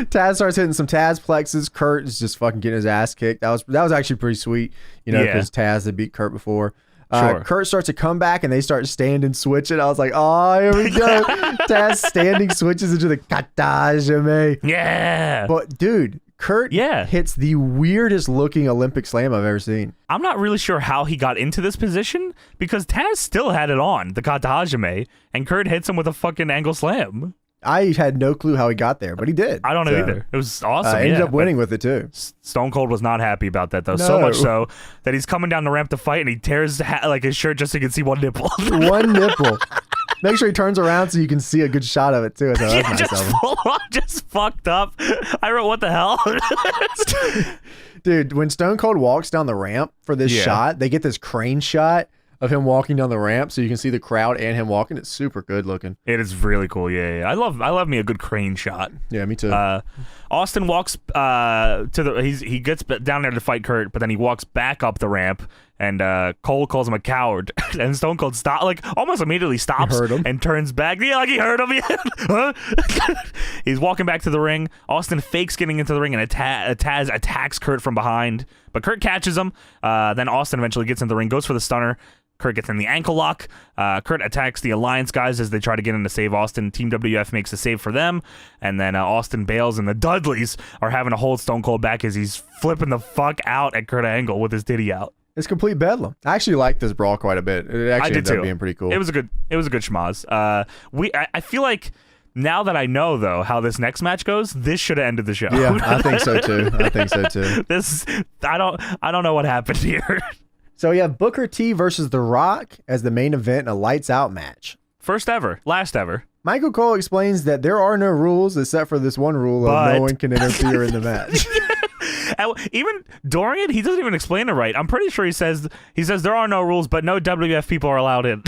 Taz starts hitting some Taz plexes. Kurt is just fucking getting his ass kicked. That was actually pretty sweet, because Taz had beat Kurt before. Sure. Kurt starts to come back and they start standing switching. I was like, oh, here we go. Taz standing switches into the katagame. Yeah. But dude, Kurt hits the weirdest looking Olympic slam I've ever seen. I'm not really sure how he got into this position, because Taz still had it on, the katagame, and Kurt hits him with a fucking angle slam. I had no clue how he got there, but he did. I don't know either. It was awesome. Ended up winning with it too. Stone Cold was not happy about that though. No. So much so that he's coming down the ramp to fight and he tears his shirt just so you can see one nipple. One nipple. Make sure he turns around so you can see a good shot of it too. So that's nice just full on, just fucked up. I wrote, what the hell? Dude, when Stone Cold walks down the ramp for this shot, they get this crane shot of him walking down the ramp so you can see the crowd and him walking. It's super good looking. It is really cool. Yeah. I love me a good crane shot. Yeah, me too. Austin walks he gets down there to fight Kurt, but then he walks back up the ramp and Cole calls him a coward and Stone Cold almost immediately stops and turns back. Yeah, like he heard him. Huh? He's walking back to the ring. Austin fakes getting into the ring and Taz attacks Kurt from behind, but Kurt catches him. Then Austin eventually gets in the ring, goes for the stunner. Kurt gets in the ankle lock. Kurt attacks the Alliance guys as they try to get in to save Austin. Team WF makes a save for them. And then Austin bails, and the Dudleys are having to hold Stone Cold back as he's flipping the fuck out at Kurt Angle with his titty out. It's complete bedlam. I actually like this brawl quite a bit. It actually ended up being pretty cool. It was a good schmoz. I feel like now that I know though how this next match goes, this should have ended the show. Yeah, I think so too. I don't know what happened here. So you have Booker T versus The Rock as the main event in a lights out match. First ever, last ever. Michael Cole explains that there are no rules except for this one rule of no one can interfere in the match. Even during it, he doesn't even explain it right. I'm pretty sure he says there are no rules, but no WWF people are allowed in.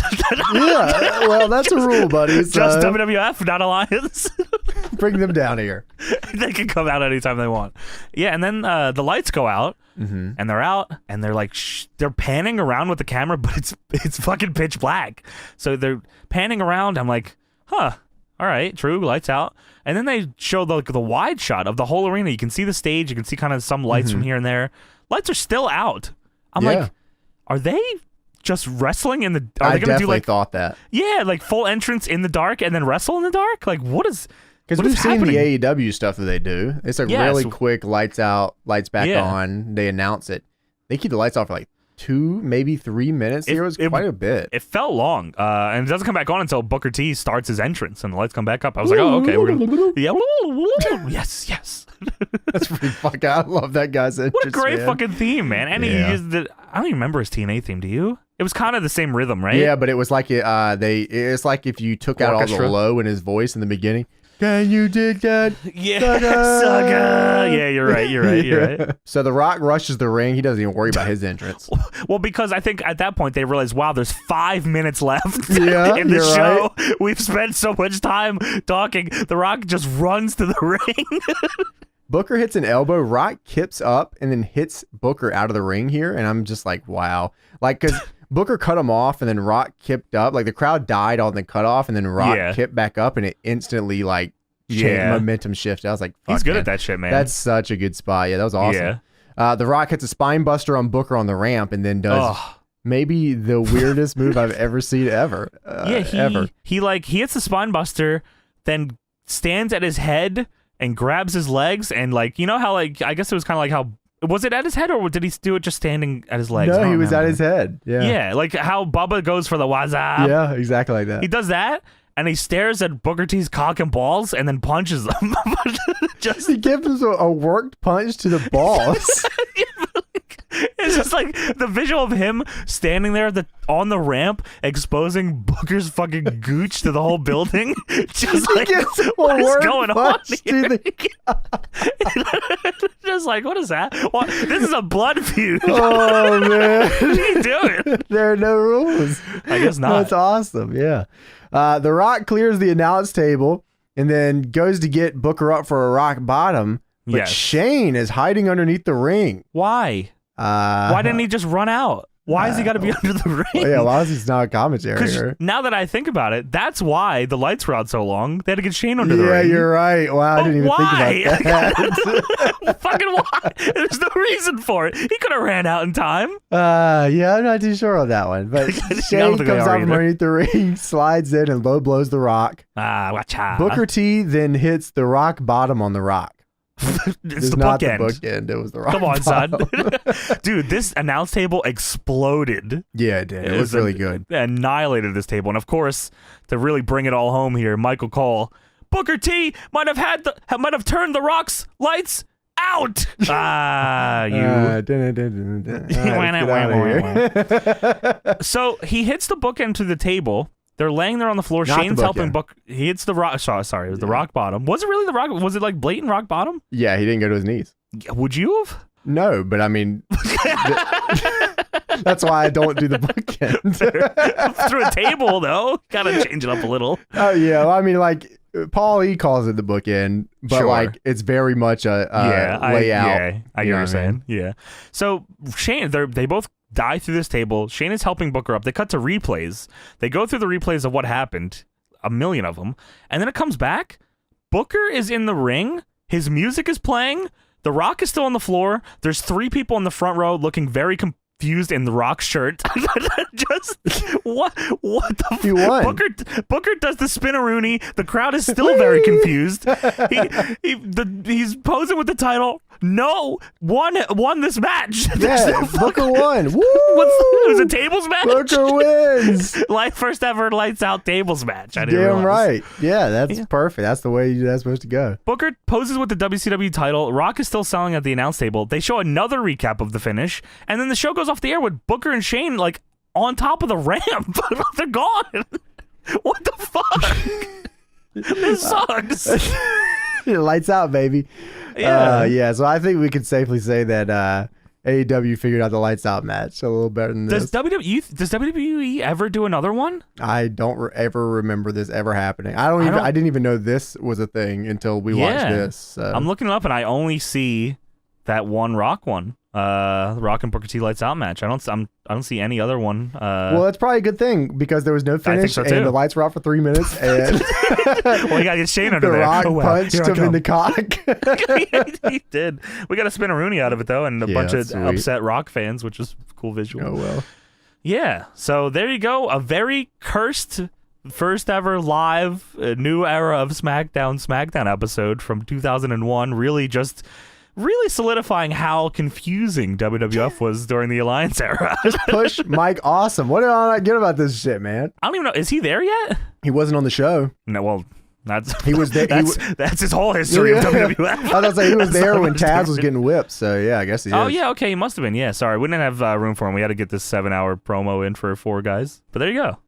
Yeah, well, that's a rule, buddy. Just WWF, not Alliance. Bring them down here. They can come out anytime they want. Yeah, and then the lights go out, and they're out, and they're like they're panning around with the camera, but it's fucking pitch black. So they're panning around. I'm like, huh. All right, true, lights out. And then they show the wide shot of the whole arena. You can see the stage. You can see kind of some lights from here and there. Lights are still out. I'm like, are they just wrestling in the... I definitely thought that. Yeah, like full entrance in the dark and then wrestle in the dark? Like, what is... Because we've seen the AEW stuff that they do. It's like really quick, lights out, lights back on. They announce it. They keep the lights off for like 2, maybe 3 minutes. It was quite a bit. It felt long, and it doesn't come back on until Booker T starts his entrance, and the lights come back up. I was like, oh, okay, we're gonna, yes. That's pretty fucking. I love that guy's entrance. What a great fucking theme, man! And he used I don't even remember his TNA theme. Do you? It was kind of the same rhythm, right? Yeah, but it was like it's like if you took out all the low in his voice in the beginning. Can you dig that? Yeah, sucker. Yeah, you're right. So The Rock rushes the ring. He doesn't even worry about his entrance. Well, because I think at that point they realized, wow, there's 5 minutes left in the show. Right. We've spent so much time talking. The Rock just runs to the ring. Booker hits an elbow. Rock kips up and then hits Booker out of the ring here. And I'm just like, wow. Like, because Booker cut him off and then Rock kipped up. Like the crowd died on the cutoff and then Rock kipped back up and it instantly like changed momentum shift. I was like, fuck, he's good at that shit, man. That's such a good spot. Yeah, that was awesome. Yeah. The Rock hits a spine buster on Booker on the ramp and then does maybe the weirdest move I've ever seen ever. He hits the spine buster, then stands at his head and grabs his legs and like, you know how like, I guess it was kind of like how, was it at his head or did he do it just standing at his legs? No, he was at his head. Yeah. Yeah, like how Bubba goes for the wazab. Yeah, exactly like that. He does that and he stares at Booker T's cock and balls and then punches them. He gives him a worked punch to the balls. It's just like the visual of him standing there on the ramp exposing Booker's fucking gooch to the whole building. Just like, what is going on here? Just like, what is that? This is a blood feud. Oh, man. What are you doing? There are no rules. I guess not. That's awesome, yeah. The Rock clears the announce table and then goes to get Booker up for a rock bottom. But Shane is hiding underneath the ring. Why? Why didn't he just run out? Why has he got to be under the ring? Well, yeah, why is he not a commentary? Now that I think about it, that's why the lights were out so long. They had to get Shane under the ring. Yeah, you're right. Wow, I didn't even think about that. Fucking why? There's no reason for it. He could have ran out in time. Yeah, I'm not too sure on that one. But Shane comes out from underneath the ring, slides in, and low blows the Rock. Watcha. Booker T then hits the Rock bottom on the Rock. It's the not bookend. The bookend. It was the Rock. Come on, bottom. son. Dude, this announce table exploded. Yeah, it did. It was really good. Annihilated this table. And of course, to really bring it all home here, Michael Cole, Booker T might have turned the Rock's lights out. So he hits the bookend to the table. They're laying there on the floor. Shane's helping Book. He hits the Rock. Sorry, it was the Rock bottom. Was it really the Rock? Was it like blatant Rock bottom? Yeah, he didn't go to his knees. Would you have? No, but I mean, that's why I don't do the bookend. Through a table, though. Gotta change it up a little. Oh, yeah. Well, I mean, like, Paul E calls it the bookend, but like it's very much a layout. I get what you're saying. Yeah. So Shane, they both die through this table. Shane is helping Booker up. They cut to replays. They go through the replays of what happened, a million of them, and then it comes back. Booker is in the ring. His music is playing. The Rock is still on the floor. There's 3 people in the front row looking very confused in the Rock shirt. Just what the he won. Booker does the spin-a-rooney. The crowd is still very confused. He's posing with the title. No, won this match. Yeah, Booker won. Woo! It was a tables match. Booker wins. First ever lights out tables match. I didn't Damn realize. right. Yeah, that's perfect. That's the way that's supposed to go. Booker poses with the WCW title. Rock is still selling at the announce table. They show another recap of the finish, and then the show goes off the air with Booker and Shane like on top of the ramp. They're gone. What the fuck? This sucks. Lights out, baby. Yeah. So I think we could safely say that AEW figured out the lights out match a little better than this. Does WWE ever do another one? I don't ever remember this ever happening. I didn't even know this was a thing until we watched this. So. I'm looking it up and I only see that one Rock one. Rock and Booker T lights out match. I don't see any other one. Well, that's probably a good thing because there was no finish and the lights were out for 3 minutes. And well, you gotta get Shane under the there. Rock punched him in the cock. He did. We got a spin-a-rooney out of it though, and a bunch of upset Rock fans, which is a cool visual. Oh well. Yeah. So there you go. A very cursed first ever live new era of SmackDown episode from 2001. Really solidifying how confusing WWF was during the Alliance era. Just push Mike Awesome. What did I not get about this shit, man? I don't even know. Is he there yet? He wasn't on the show. No, well, he was there. That's his whole history of WWF. I was gonna say he was there when Taz was getting whipped. So yeah, I guess he is. Oh yeah, okay, he must have been. Yeah, sorry, we didn't have room for him. We had to get this 7-hour promo in for 4 guys. But there you go.